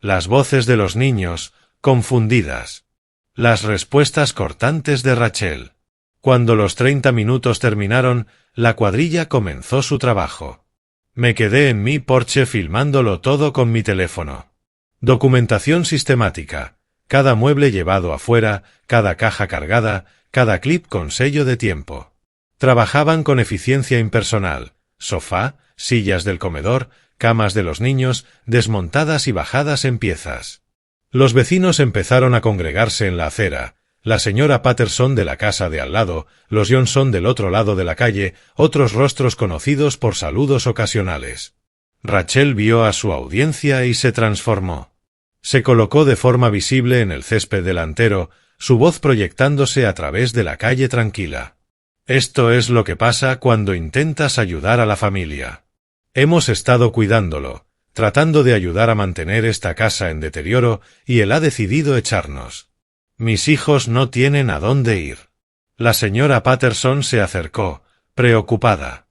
Las voces de los niños, confundidas. Las respuestas cortantes de Rachel. Cuando los 30 minutos terminaron, la cuadrilla comenzó su trabajo. Me quedé en mi porche filmándolo todo con mi teléfono. Documentación sistemática. Cada mueble llevado afuera, cada caja cargada, cada clip con sello de tiempo. Trabajaban con eficiencia impersonal. Sofá, sillas del comedor, camas de los niños, desmontadas y bajadas en piezas. Los vecinos empezaron a congregarse en la acera. La señora Patterson de la casa de al lado, los Johnson del otro lado de la calle, otros rostros conocidos por saludos ocasionales. Rachel vio a su audiencia y se transformó. Se colocó de forma visible en el césped delantero, su voz proyectándose a través de la calle tranquila. Esto es lo que pasa cuando intentas ayudar a la familia. Hemos estado cuidándolo, tratando de ayudar a mantener esta casa en deterioro, y él ha decidido echarnos. Mis hijos no tienen a dónde ir. La señora Patterson se acercó, preocupada.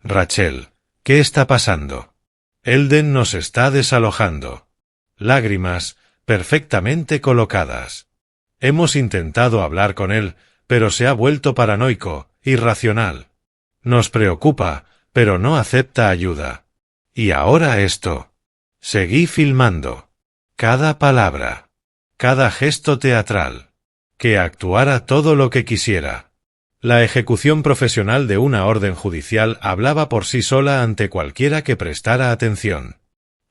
Rachel, ¿qué está pasando? Elden nos está desalojando. Lágrimas, perfectamente colocadas. Hemos intentado hablar con él, pero se ha vuelto paranoico, irracional. Nos preocupa, pero no acepta ayuda. Y ahora esto. Seguí filmando. Cada palabra. Cada gesto teatral. Que actuara todo lo que quisiera. La ejecución profesional de una orden judicial hablaba por sí sola ante cualquiera que prestara atención.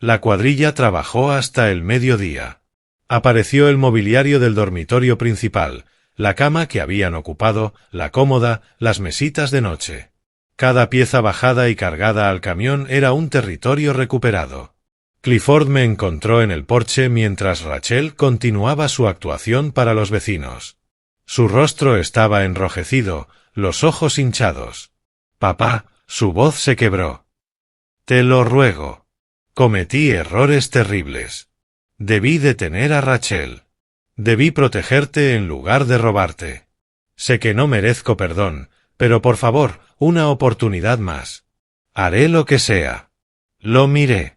La cuadrilla trabajó hasta el mediodía. Apareció el mobiliario del dormitorio principal, la cama que habían ocupado, la cómoda, las mesitas de noche. Cada pieza bajada y cargada al camión era un territorio recuperado. Clifford me encontró en el porche mientras Rachel continuaba su actuación para los vecinos. Su rostro estaba enrojecido, los ojos hinchados. Papá, su voz se quebró. Te lo ruego. Cometí errores terribles. Debí detener a Rachel. Debí protegerte en lugar de robarte. Sé que no merezco perdón, pero por favor, una oportunidad más. Haré lo que sea. Lo miré.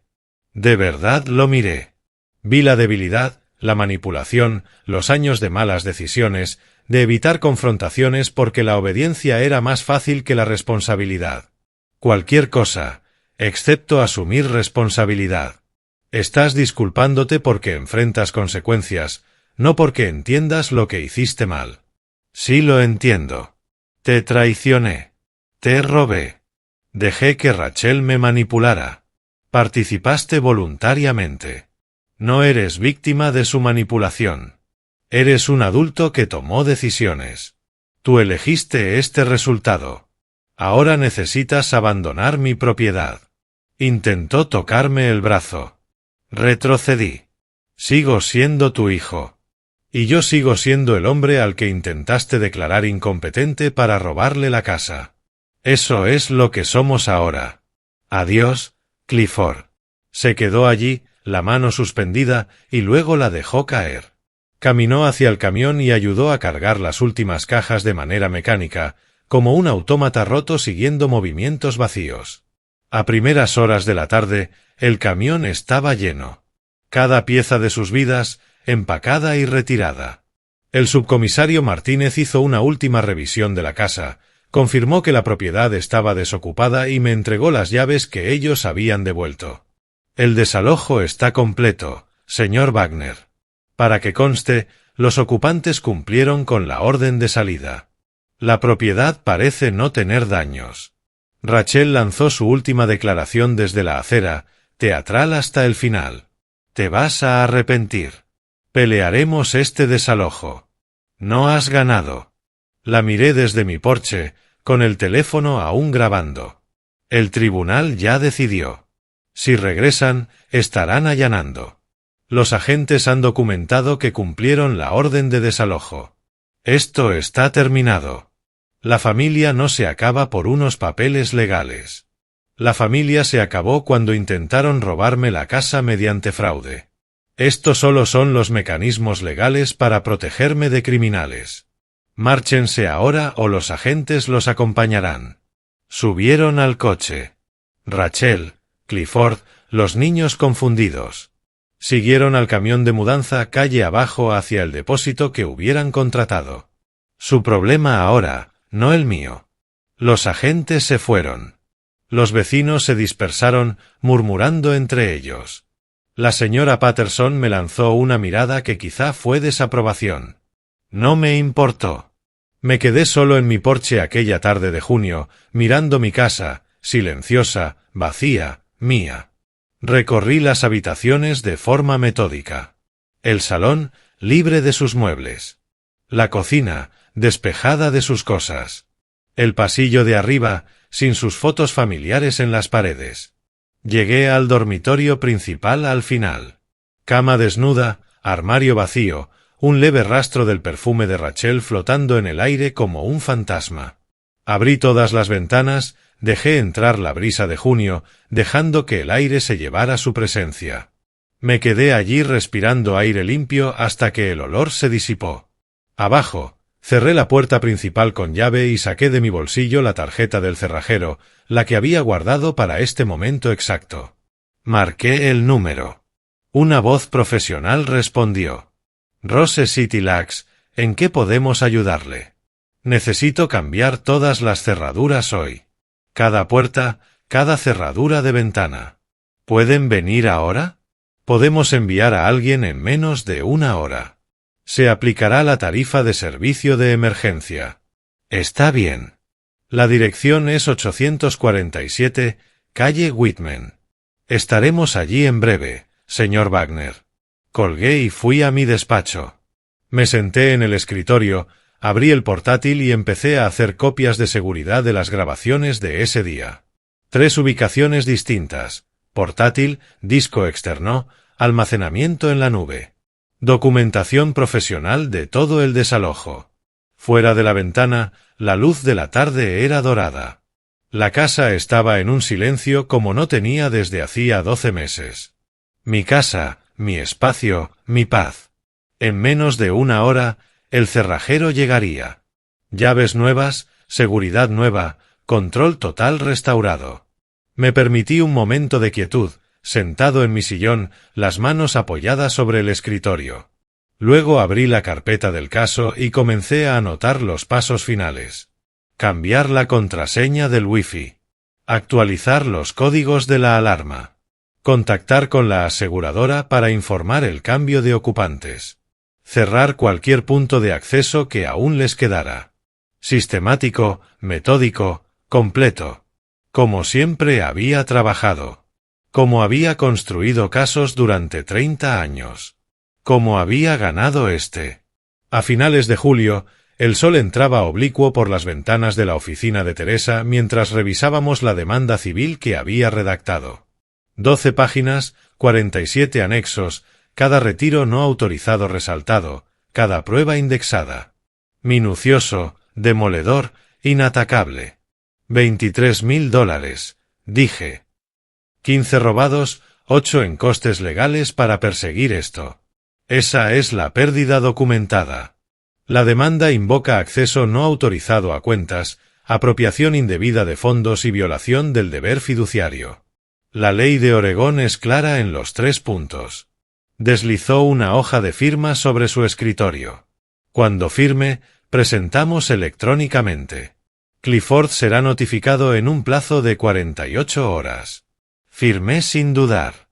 De verdad lo miré. Vi la debilidad, la manipulación, los años de malas decisiones, de evitar confrontaciones porque la obediencia era más fácil que la responsabilidad. Cualquier cosa, excepto asumir responsabilidad. Estás disculpándote porque enfrentas consecuencias, no porque entiendas lo que hiciste mal. Sí lo entiendo. Te traicioné. Te robé. Dejé que Rachel me manipulara. Participaste voluntariamente. No eres víctima de su manipulación. Eres un adulto que tomó decisiones. Tú elegiste este resultado. Ahora necesitas abandonar mi propiedad. Intentó tocarme el brazo. Retrocedí. Sigo siendo tu hijo. Y yo sigo siendo el hombre al que intentaste declarar incompetente para robarle la casa. Eso es lo que somos ahora. Adiós, Clifford. Se quedó allí, la mano suspendida, y luego la dejó caer. Caminó hacia el camión y ayudó a cargar las últimas cajas de manera mecánica, como un autómata roto siguiendo movimientos vacíos. A primeras horas de la tarde, el camión estaba lleno. Cada pieza de sus vidas, empacada y retirada. El subcomisario Martínez hizo una última revisión de la casa, confirmó que la propiedad estaba desocupada y me entregó las llaves que ellos habían devuelto. El desalojo está completo, señor Wagner. Para que conste, los ocupantes cumplieron con la orden de salida. La propiedad parece no tener daños. Rachel lanzó su última declaración desde la acera, teatral hasta el final. Te vas a arrepentir. Pelearemos este desalojo. No has ganado. La miré desde mi porche, con el teléfono aún grabando. El tribunal ya decidió. Si regresan, estarán allanando. Los agentes han documentado que cumplieron la orden de desalojo. Esto está terminado. La familia no se acaba por unos papeles legales. La familia se acabó cuando intentaron robarme la casa mediante fraude. Estos solo son los mecanismos legales para protegerme de criminales. Márchense ahora o los agentes los acompañarán. Subieron al coche. Rachel, Clifford, los niños confundidos. Siguieron al camión de mudanza calle abajo hacia el depósito que hubieran contratado. Su problema ahora, no el mío. Los agentes se fueron. Los vecinos se dispersaron, murmurando entre ellos. La señora Patterson me lanzó una mirada que quizá fue desaprobación. No me importó. Me quedé solo en mi porche aquella tarde de junio, mirando mi casa, silenciosa, vacía, mía. Recorrí las habitaciones de forma metódica. El salón, libre de sus muebles. La cocina, despejada de sus cosas. El pasillo de arriba, sin sus fotos familiares en las paredes. Llegué al dormitorio principal al final. Cama desnuda, armario vacío, un leve rastro del perfume de Rachel flotando en el aire como un fantasma. Abrí todas las ventanas, dejé entrar la brisa de junio, dejando que el aire se llevara su presencia. Me quedé allí respirando aire limpio hasta que el olor se disipó. Abajo. Cerré la puerta principal con llave y saqué de mi bolsillo la tarjeta del cerrajero, la que había guardado para este momento exacto. Marqué el número. Una voz profesional respondió. Rose City Lux, ¿en qué podemos ayudarle? Necesito cambiar todas las cerraduras hoy. Cada puerta, cada cerradura de ventana. ¿Pueden venir ahora? Podemos enviar a alguien en menos de una hora. Se aplicará la tarifa de servicio de emergencia. Está bien. La dirección es 847, calle Whitman. Estaremos allí en breve, señor Wagner. Colgué y fui a mi despacho. Me senté en el escritorio, abrí el portátil y empecé a hacer copias de seguridad de las grabaciones de ese día. 3 ubicaciones distintas: portátil, disco externo, almacenamiento en la nube. Documentación profesional de todo el desalojo. Fuera de la ventana, la luz de la tarde era dorada. La casa estaba en un silencio como no tenía desde hacía 12 meses. Mi casa, mi espacio, mi paz. En menos de una hora, el cerrajero llegaría. Llaves nuevas, seguridad nueva, control total restaurado. Me permití un momento de quietud, sentado en mi sillón, las manos apoyadas sobre el escritorio. Luego abrí la carpeta del caso y comencé a anotar los pasos finales. Cambiar la contraseña del Wi-Fi. Actualizar los códigos de la alarma. Contactar con la aseguradora para informar el cambio de ocupantes. Cerrar cualquier punto de acceso que aún les quedara. Sistemático, metódico, completo. Como siempre había trabajado. Como había construido casos durante 30 años. Como había ganado este. A finales de julio, el sol entraba oblicuo por las ventanas de la oficina de Teresa mientras revisábamos la demanda civil que había redactado. 12 páginas, 47 anexos, cada retiro no autorizado resaltado, cada prueba indexada. Minucioso, demoledor, inatacable. $23.000, dije. 15 robados, 8 en costes legales para perseguir esto. Esa es la pérdida documentada. La demanda invoca acceso no autorizado a cuentas, apropiación indebida de fondos y violación del deber fiduciario. La ley de Oregón es clara en los 3 puntos. Deslizó una hoja de firma sobre su escritorio. Cuando firme, presentamos electrónicamente. Clifford será notificado en un plazo de 48 horas. Firmé sin dudar.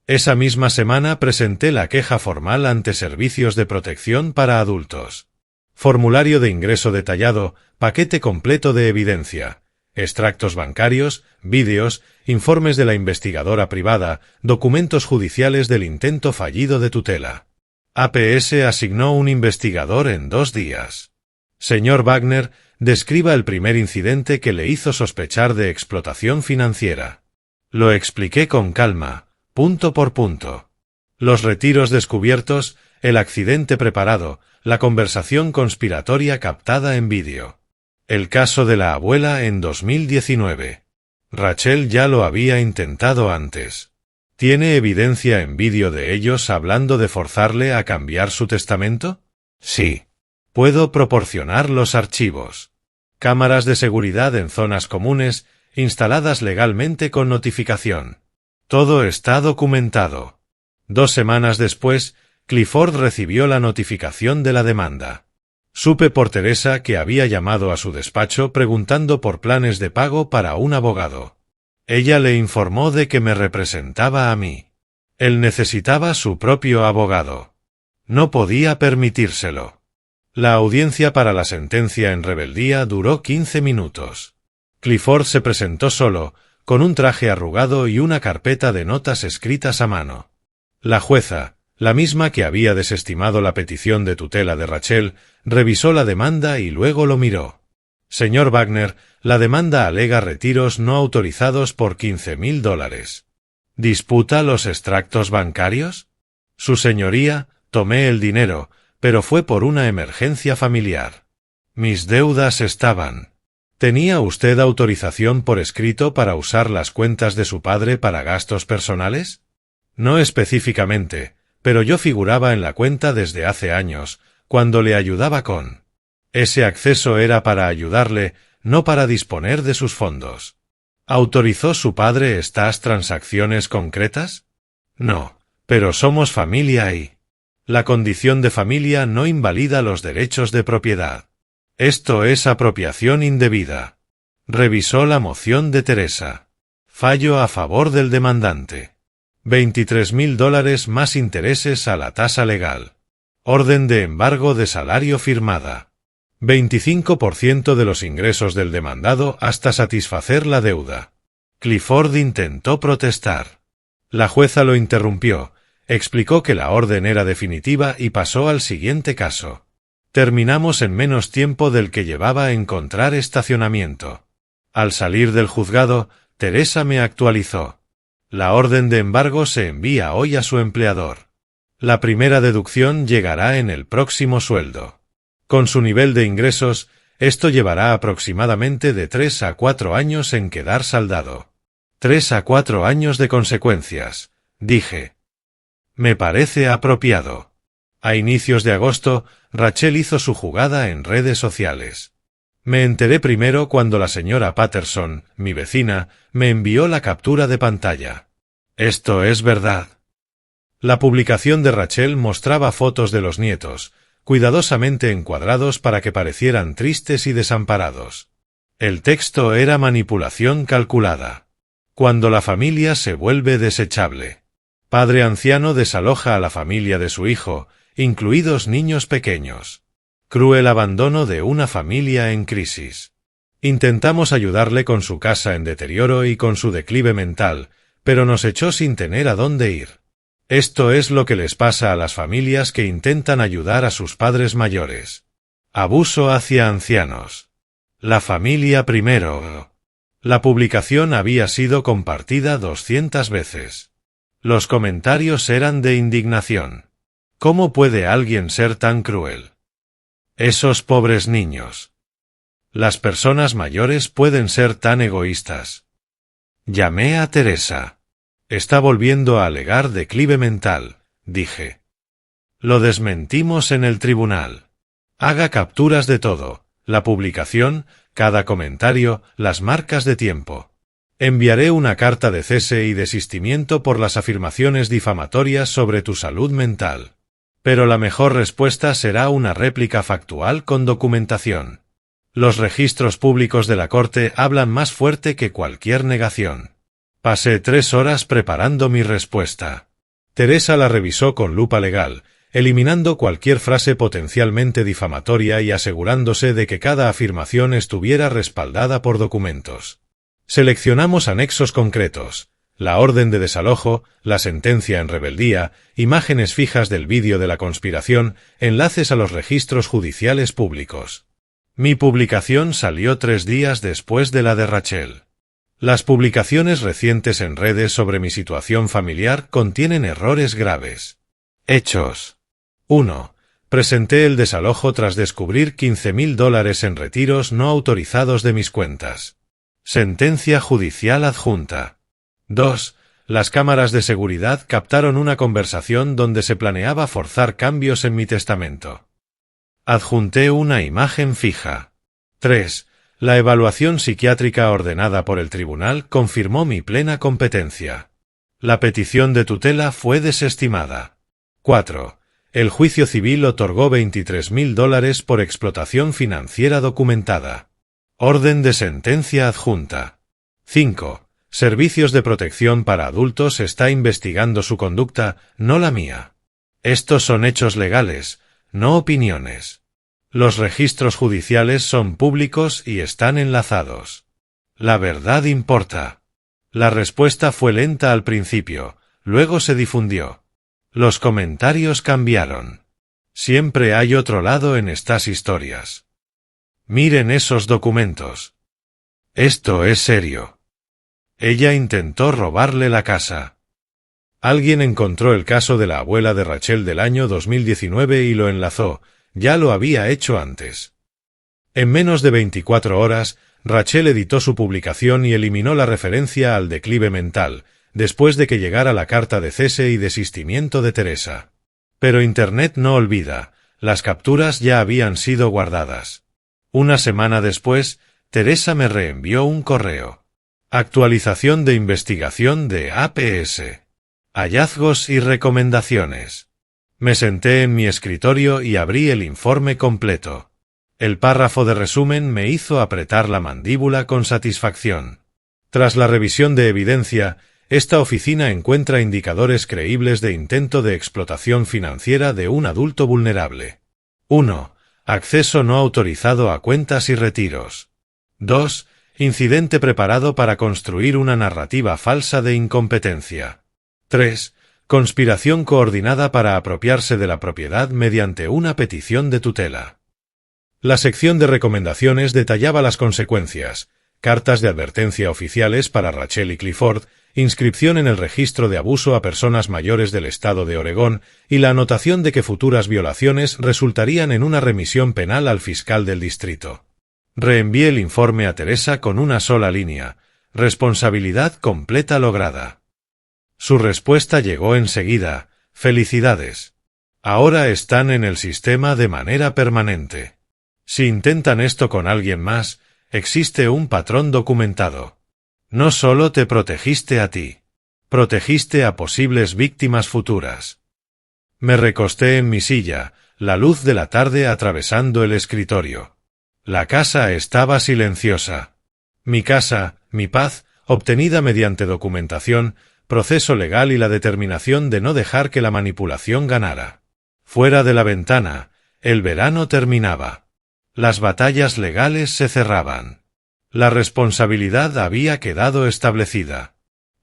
Esa misma semana presenté la queja formal ante Servicios de Protección para Adultos. Formulario de ingreso detallado, paquete completo de evidencia, extractos bancarios, vídeos, informes de la investigadora privada, documentos judiciales del intento fallido de tutela. APS asignó un investigador en 2 días. Señor Wagner, describa el primer incidente que le hizo sospechar de explotación financiera. Lo expliqué con calma, punto por punto. Los retiros descubiertos, el accidente preparado, la conversación conspiratoria captada en vídeo. El caso de la abuela en 2019. Rachel ya lo había intentado antes. ¿Tiene evidencia en vídeo de ellos hablando de forzarle a cambiar su testamento? Sí. Puedo proporcionar los archivos. Cámaras de seguridad en zonas comunes, instaladas legalmente con notificación. Todo está documentado. 2 semanas después, Clifford recibió la notificación de la demanda. Supe por Teresa que había llamado a su despacho preguntando por planes de pago para un abogado. Ella le informó de que me representaba a mí. Él necesitaba su propio abogado. No podía permitírselo. La audiencia para la sentencia en rebeldía duró 15 minutos. Clifford se presentó solo, con un traje arrugado y una carpeta de notas escritas a mano. La jueza, la misma que había desestimado la petición de tutela de Rachel, revisó la demanda y luego lo miró. Señor Wagner, la demanda alega retiros no autorizados por $15.000. ¿Disputa los extractos bancarios? Su señoría, tomé el dinero, pero fue por una emergencia familiar. Mis deudas estaban. ¿Tenía usted autorización por escrito para usar las cuentas de su padre para gastos personales? No específicamente, pero yo figuraba en la cuenta desde hace años, cuando le ayudaba con. Ese acceso era para ayudarle, no para disponer de sus fondos. ¿Autorizó su padre estas transacciones concretas? No, pero somos familia y... La condición de familia no invalida los derechos de propiedad. Esto es apropiación indebida. Revisó la moción de Teresa. Fallo a favor del demandante. $23.000 más intereses a la tasa legal. Orden de embargo de salario firmada. 25% de los ingresos del demandado hasta satisfacer la deuda. Clifford intentó protestar. La jueza lo interrumpió, explicó que la orden era definitiva y pasó al siguiente caso. Terminamos en menos tiempo del que llevaba a encontrar estacionamiento. Al salir del juzgado, Teresa me actualizó. La orden de embargo se envía hoy a su empleador. La primera deducción llegará en el próximo sueldo. Con su nivel de ingresos, esto llevará aproximadamente de 3 a 4 años en quedar saldado. 3 a 4 años de consecuencias, dije. Me parece apropiado. A inicios de agosto, Rachel hizo su jugada en redes sociales. Me enteré primero cuando la señora Patterson, mi vecina, me envió la captura de pantalla. Esto es verdad. La publicación de Rachel mostraba fotos de los nietos, cuidadosamente encuadrados para que parecieran tristes y desamparados. El texto era manipulación calculada. Cuando la familia se vuelve desechable. Padre anciano desaloja a la familia de su hijo, incluidos niños pequeños. Cruel abandono de una familia en crisis. Intentamos ayudarle con su casa en deterioro y con su declive mental, pero nos echó sin tener a dónde ir. Esto es lo que les pasa a las familias que intentan ayudar a sus padres mayores. Abuso hacia ancianos. La familia primero. La publicación había sido compartida 200 veces. Los comentarios eran de indignación. ¿Cómo puede alguien ser tan cruel? Esos pobres niños. Las personas mayores pueden ser tan egoístas. Llamé a Teresa. Está volviendo a alegar declive mental, dije. Lo desmentimos en el tribunal. Haga capturas de todo, la publicación, cada comentario, las marcas de tiempo. Enviaré una carta de cese y desistimiento por las afirmaciones difamatorias sobre tu salud mental. Pero la mejor respuesta será una réplica factual con documentación. Los registros públicos de la corte hablan más fuerte que cualquier negación. Pasé 3 horas preparando mi respuesta. Teresa la revisó con lupa legal, eliminando cualquier frase potencialmente difamatoria y asegurándose de que cada afirmación estuviera respaldada por documentos. Seleccionamos anexos concretos, la orden de desalojo, la sentencia en rebeldía, imágenes fijas del vídeo de la conspiración, enlaces a los registros judiciales públicos. Mi publicación salió 3 días después de la de Rachel. Las publicaciones recientes en redes sobre mi situación familiar contienen errores graves. Hechos. 1. Presenté el desalojo tras descubrir $15.000 en retiros no autorizados de mis cuentas. Sentencia judicial adjunta. 2. Las cámaras de seguridad captaron una conversación donde se planeaba forzar cambios en mi testamento. Adjunté una imagen fija. 3. La evaluación psiquiátrica ordenada por el tribunal confirmó mi plena competencia. La petición de tutela fue desestimada. 4. El juicio civil otorgó $23.000 por explotación financiera documentada. Orden de sentencia adjunta. 5. Servicios de Protección para Adultos está investigando su conducta, no la mía. Estos son hechos legales, no opiniones. Los registros judiciales son públicos y están enlazados. La verdad importa. La respuesta fue lenta al principio, luego se difundió. Los comentarios cambiaron. Siempre hay otro lado en estas historias. Miren esos documentos. Esto es serio. Ella intentó robarle la casa. Alguien encontró el caso de la abuela de Rachel del año 2019 y lo enlazó. Ya lo había hecho antes. En menos de 24 horas, Rachel editó su publicación y eliminó la referencia al declive mental, después de que llegara la carta de cese y desistimiento de Teresa. Pero Internet no olvida. Las capturas ya habían sido guardadas. Una semana después, Teresa me reenvió un correo. Actualización de investigación de APS. Hallazgos y recomendaciones. Me senté en mi escritorio y abrí el informe completo. El párrafo de resumen me hizo apretar la mandíbula con satisfacción. Tras la revisión de evidencia, esta oficina encuentra indicadores creíbles de intento de explotación financiera de un adulto vulnerable. 1. Acceso no autorizado a cuentas y retiros. 2. Incidente preparado para construir una narrativa falsa de incompetencia. 3. Conspiración coordinada para apropiarse de la propiedad mediante una petición de tutela. La sección de recomendaciones detallaba las consecuencias: cartas de advertencia oficiales para Rachel y Clifford, inscripción en el registro de abuso a personas mayores del estado de Oregón y la anotación de que futuras violaciones resultarían en una remisión penal al fiscal del distrito. Reenvié el informe a Teresa con una sola línea: responsabilidad completa lograda. Su respuesta llegó enseguida: felicidades. Ahora están en el sistema de manera permanente. Si intentan esto con alguien más, existe un patrón documentado. No solo te protegiste a ti, protegiste a posibles víctimas futuras. Me recosté en mi silla, la luz de la tarde atravesando el escritorio. La casa estaba silenciosa. Mi casa, mi paz, obtenida mediante documentación, proceso legal y la determinación de no dejar que la manipulación ganara. Fuera de la ventana, el verano terminaba. Las batallas legales se cerraban. La responsabilidad había quedado establecida.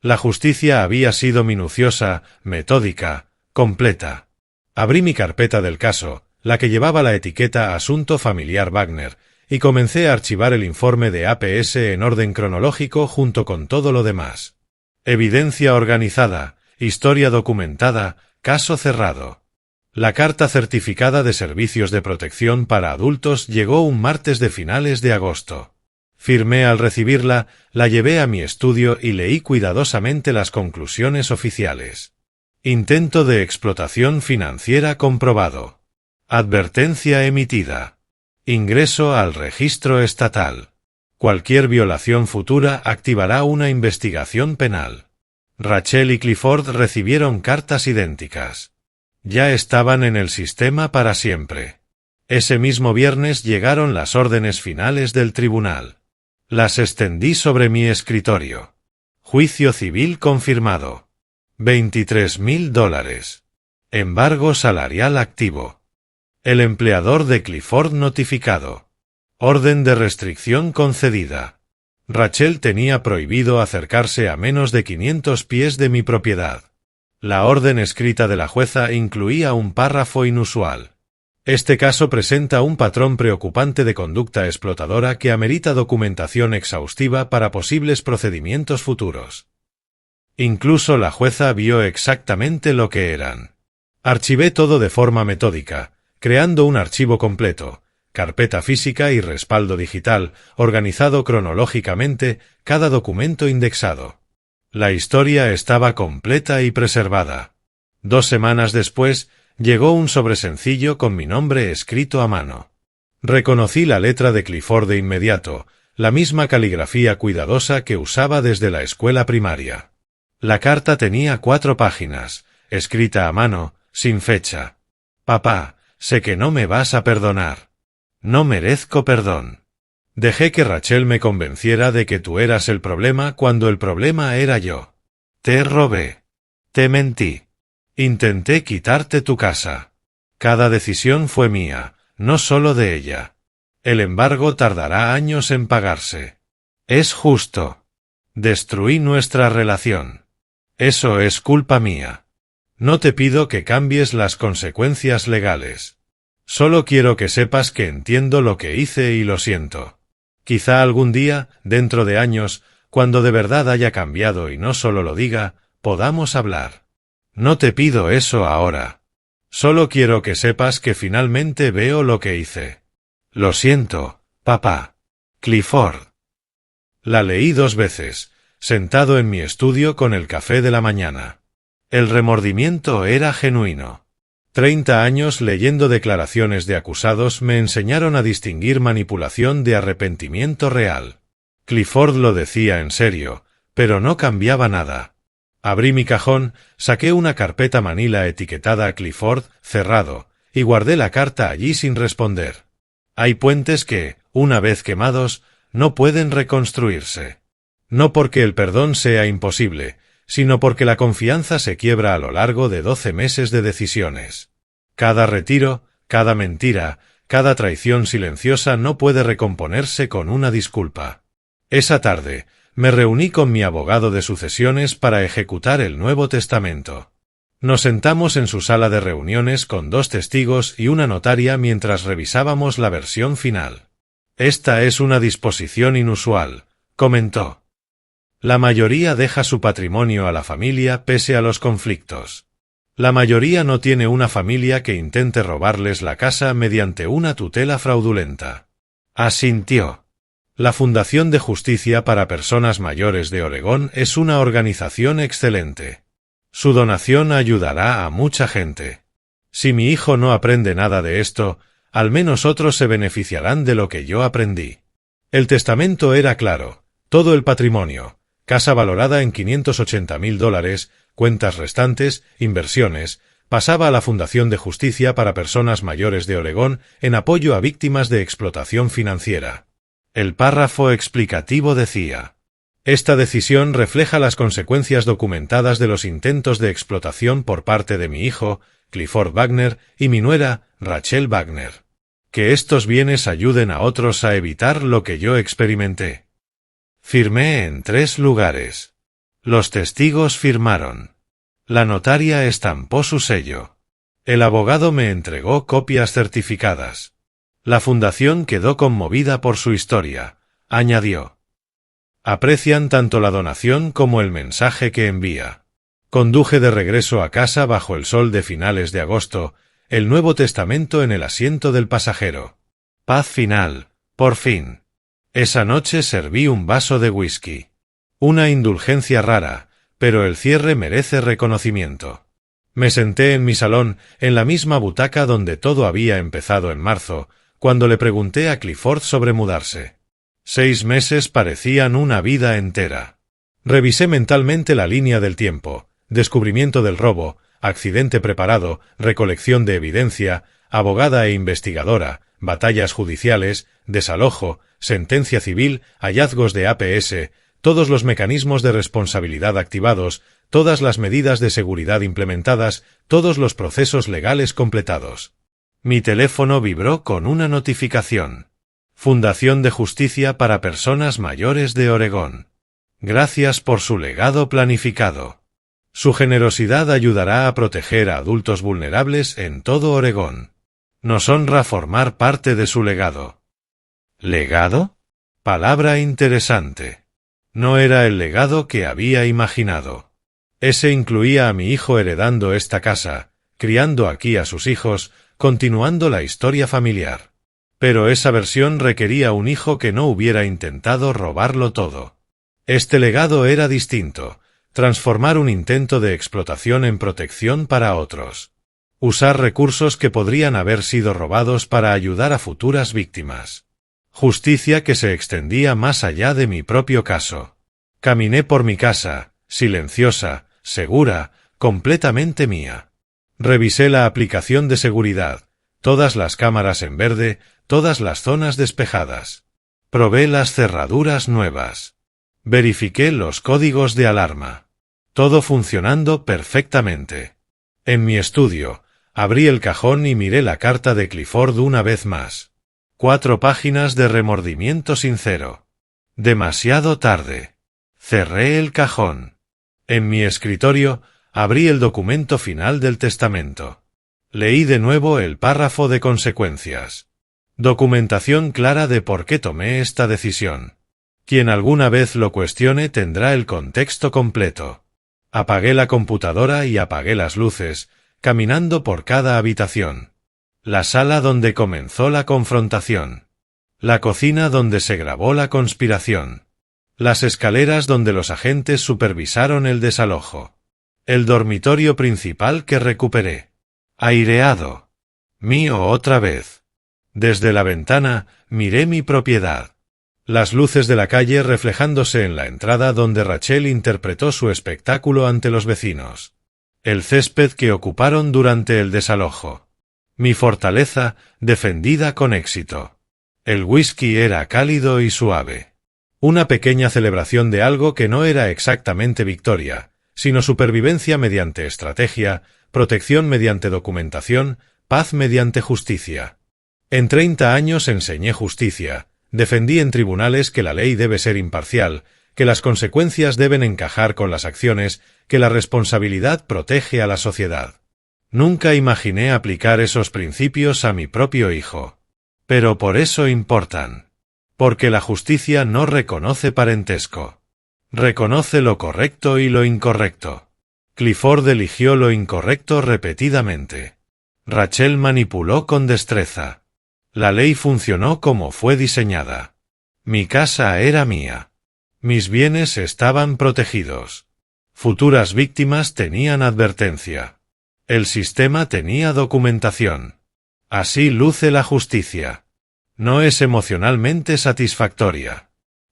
La justicia había sido minuciosa, metódica, completa. Abrí mi carpeta del caso, la que llevaba la etiqueta Asunto Familiar Wagner, y comencé a archivar el informe de APS en orden cronológico junto con todo lo demás. Evidencia organizada, historia documentada, caso cerrado. La carta certificada de servicios de protección para adultos llegó un martes de finales de agosto. Firmé al recibirla, la llevé a mi estudio y leí cuidadosamente las conclusiones oficiales. Intento de explotación financiera comprobado. Advertencia emitida. Ingreso al registro estatal. Cualquier violación futura activará una investigación penal. Rachel y Clifford recibieron cartas idénticas. Ya estaban en el sistema para siempre. Ese mismo viernes llegaron las órdenes finales del tribunal. Las extendí sobre mi escritorio. Juicio civil confirmado. $23,000. Embargo salarial activo. El empleador de Clifford notificado. Orden de restricción concedida. Rachel tenía prohibido acercarse a menos de 500 pies de mi propiedad. La orden escrita de la jueza incluía un párrafo inusual. Este caso presenta un patrón preocupante de conducta explotadora que amerita documentación exhaustiva para posibles procedimientos futuros. Incluso la jueza vio exactamente lo que eran. Archivé todo de forma metódica, creando un archivo completo, carpeta física y respaldo digital, organizado cronológicamente, cada documento indexado. La historia estaba completa y preservada. 2 semanas después, llegó un sobresencillo con mi nombre escrito a mano. Reconocí la letra de Clifford de inmediato, la misma caligrafía cuidadosa que usaba desde la escuela primaria. La carta tenía 4 páginas, escrita a mano, sin fecha. Papá, sé que no me vas a perdonar. No merezco perdón. Dejé que Rachel me convenciera de que tú eras el problema cuando el problema era yo. Te robé. Te mentí. Intenté quitarte tu casa. Cada decisión fue mía, no solo de ella. El embargo tardará años en pagarse. Es justo. Destruí nuestra relación. Eso es culpa mía. No te pido que cambies las consecuencias legales. Solo quiero que sepas que entiendo lo que hice y lo siento. Quizá algún día, dentro de años, cuando de verdad haya cambiado y no solo lo diga, podamos hablar. No te pido eso ahora. Solo quiero que sepas que finalmente veo lo que hice. Lo siento, papá. Clifford. La leí 2 veces, sentado en mi estudio con el café de la mañana. El remordimiento era genuino. 30 años leyendo declaraciones de acusados me enseñaron a distinguir manipulación de arrepentimiento real. Clifford lo decía en serio, pero no cambiaba nada. Abrí mi cajón, saqué una carpeta manila etiquetada Clifford, cerrado, y guardé la carta allí sin responder. Hay puentes que, una vez quemados, no pueden reconstruirse. No porque el perdón sea imposible, sino porque la confianza se quiebra a lo largo de 12 meses de decisiones. Cada retiro, cada mentira, cada traición silenciosa no puede recomponerse con una disculpa. Esa tarde, me reuní con mi abogado de sucesiones para ejecutar el Nuevo Testamento. Nos sentamos en su sala de reuniones con 2 testigos y una notaria mientras revisábamos la versión final. Esta es una disposición inusual, comentó. La mayoría deja su patrimonio a la familia pese a los conflictos. La mayoría no tiene una familia que intente robarles la casa mediante una tutela fraudulenta. Asintió. La Fundación de Justicia para Personas Mayores de Oregón es una organización excelente. Su donación ayudará a mucha gente. Si mi hijo no aprende nada de esto, al menos otros se beneficiarán de lo que yo aprendí. El testamento era claro, todo el patrimonio, casa valorada en $580,000, cuentas restantes, inversiones, pasaba a la Fundación de Justicia para Personas Mayores de Oregón en apoyo a víctimas de explotación financiera. El párrafo explicativo decía: esta decisión refleja las consecuencias documentadas de los intentos de explotación por parte de mi hijo, Clifford Wagner, y mi nuera, Rachel Wagner. Que estos bienes ayuden a otros a evitar lo que yo experimenté. Firmé en 3 lugares. Los testigos firmaron. La notaria estampó su sello. El abogado me entregó copias certificadas. La fundación quedó conmovida por su historia, añadió. Aprecian tanto la donación como el mensaje que envía. Conduje de regreso a casa bajo el sol de finales de agosto, el Nuevo Testamento en el asiento del pasajero. Paz final, por fin. Esa noche serví un vaso de whisky. Una indulgencia rara, pero el cierre merece reconocimiento. Me senté en mi salón, en la misma butaca donde todo había empezado en marzo, cuando le pregunté a Clifford sobre mudarse. 6 meses parecían una vida entera. Revisé mentalmente la línea del tiempo: descubrimiento del robo, accidente preparado, recolección de evidencia, abogada e investigadora, batallas judiciales, desalojo, sentencia civil, hallazgos de APS, todos los mecanismos de responsabilidad activados, todas las medidas de seguridad implementadas, todos los procesos legales completados. Mi teléfono vibró con una notificación. Fundación de Justicia para Personas Mayores de Oregón. Gracias por su legado planificado. Su generosidad ayudará a proteger a adultos vulnerables en todo Oregón. Nos honra formar parte de su legado. ¿Legado? Palabra interesante. No era el legado que había imaginado. Ese incluía a mi hijo heredando esta casa, criando aquí a sus hijos, continuando la historia familiar. Pero esa versión requería un hijo que no hubiera intentado robarlo todo. Este legado era distinto: transformar un intento de explotación en protección para otros. Usar recursos que podrían haber sido robados para ayudar a futuras víctimas. Justicia que se extendía más allá de mi propio caso. Caminé por mi casa, silenciosa, segura, completamente mía. Revisé la aplicación de seguridad, todas las cámaras en verde, todas las zonas despejadas. Probé las cerraduras nuevas. Verifiqué los códigos de alarma. Todo funcionando perfectamente. En mi estudio, abrí el cajón y miré la carta de Clifford una vez más. 4 páginas de remordimiento sincero. Demasiado tarde. Cerré el cajón. En mi escritorio, abrí el documento final del testamento. Leí de nuevo el párrafo de consecuencias. Documentación clara de por qué tomé esta decisión. Quien alguna vez lo cuestione tendrá el contexto completo. Apagué la computadora y apagué las luces, caminando por cada habitación. La sala donde comenzó la confrontación. La cocina donde se grabó la conspiración. Las escaleras donde los agentes supervisaron el desalojo. El dormitorio principal que recuperé. Aireado. Mío otra vez. Desde la ventana miré mi propiedad. Las luces de la calle reflejándose en la entrada donde Rachel interpretó su espectáculo ante los vecinos. El césped que ocuparon durante el desalojo. Mi fortaleza defendida con éxito. El whisky era cálido y suave. Una pequeña celebración de algo que no era exactamente victoria, sino supervivencia mediante estrategia, protección mediante documentación, paz mediante justicia. En 30 años enseñé justicia, defendí en tribunales que la ley debe ser imparcial, que las consecuencias deben encajar con las acciones, que la responsabilidad protege a la sociedad. Nunca imaginé aplicar esos principios a mi propio hijo. Pero por eso importan. Porque la justicia no reconoce parentesco. Reconoce lo correcto y lo incorrecto. Clifford eligió lo incorrecto repetidamente. Rachel manipuló con destreza. La ley funcionó como fue diseñada. Mi casa era mía. Mis bienes estaban protegidos. Futuras víctimas tenían advertencia. El sistema tenía documentación. Así luce la justicia. No es emocionalmente satisfactoria.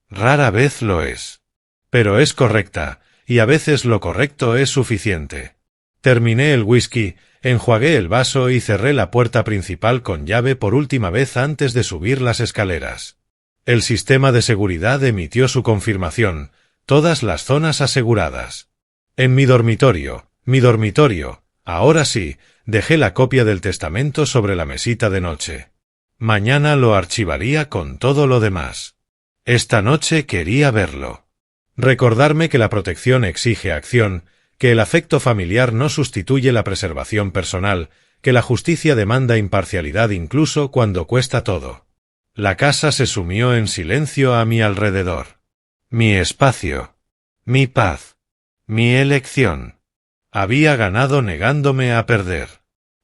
Rara vez lo es. Pero es correcta, y a veces lo correcto es suficiente. Terminé el whisky, enjuagué el vaso y cerré la puerta principal con llave por última vez antes de subir las escaleras. El sistema de seguridad emitió su confirmación, todas las zonas aseguradas. En mi dormitorio, ahora sí, dejé la copia del testamento sobre la mesita de noche. Mañana lo archivaría con todo lo demás. Esta noche quería verlo. Recordarme que la protección exige acción, que el afecto familiar no sustituye la preservación personal, que la justicia demanda imparcialidad incluso cuando cuesta todo. La casa se sumió en silencio a mi alrededor. Mi espacio. Mi paz. Mi elección. Había ganado negándome a perder.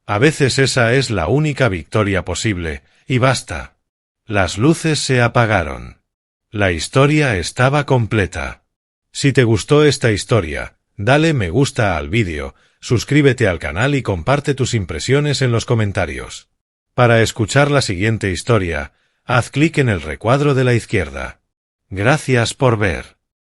A veces esa es la única victoria posible, y basta. Las luces se apagaron. La historia estaba completa. Si te gustó esta historia, dale me gusta al vídeo, suscríbete al canal y comparte tus impresiones en los comentarios. Para escuchar la siguiente historia, haz clic en el recuadro de la izquierda. Gracias por ver.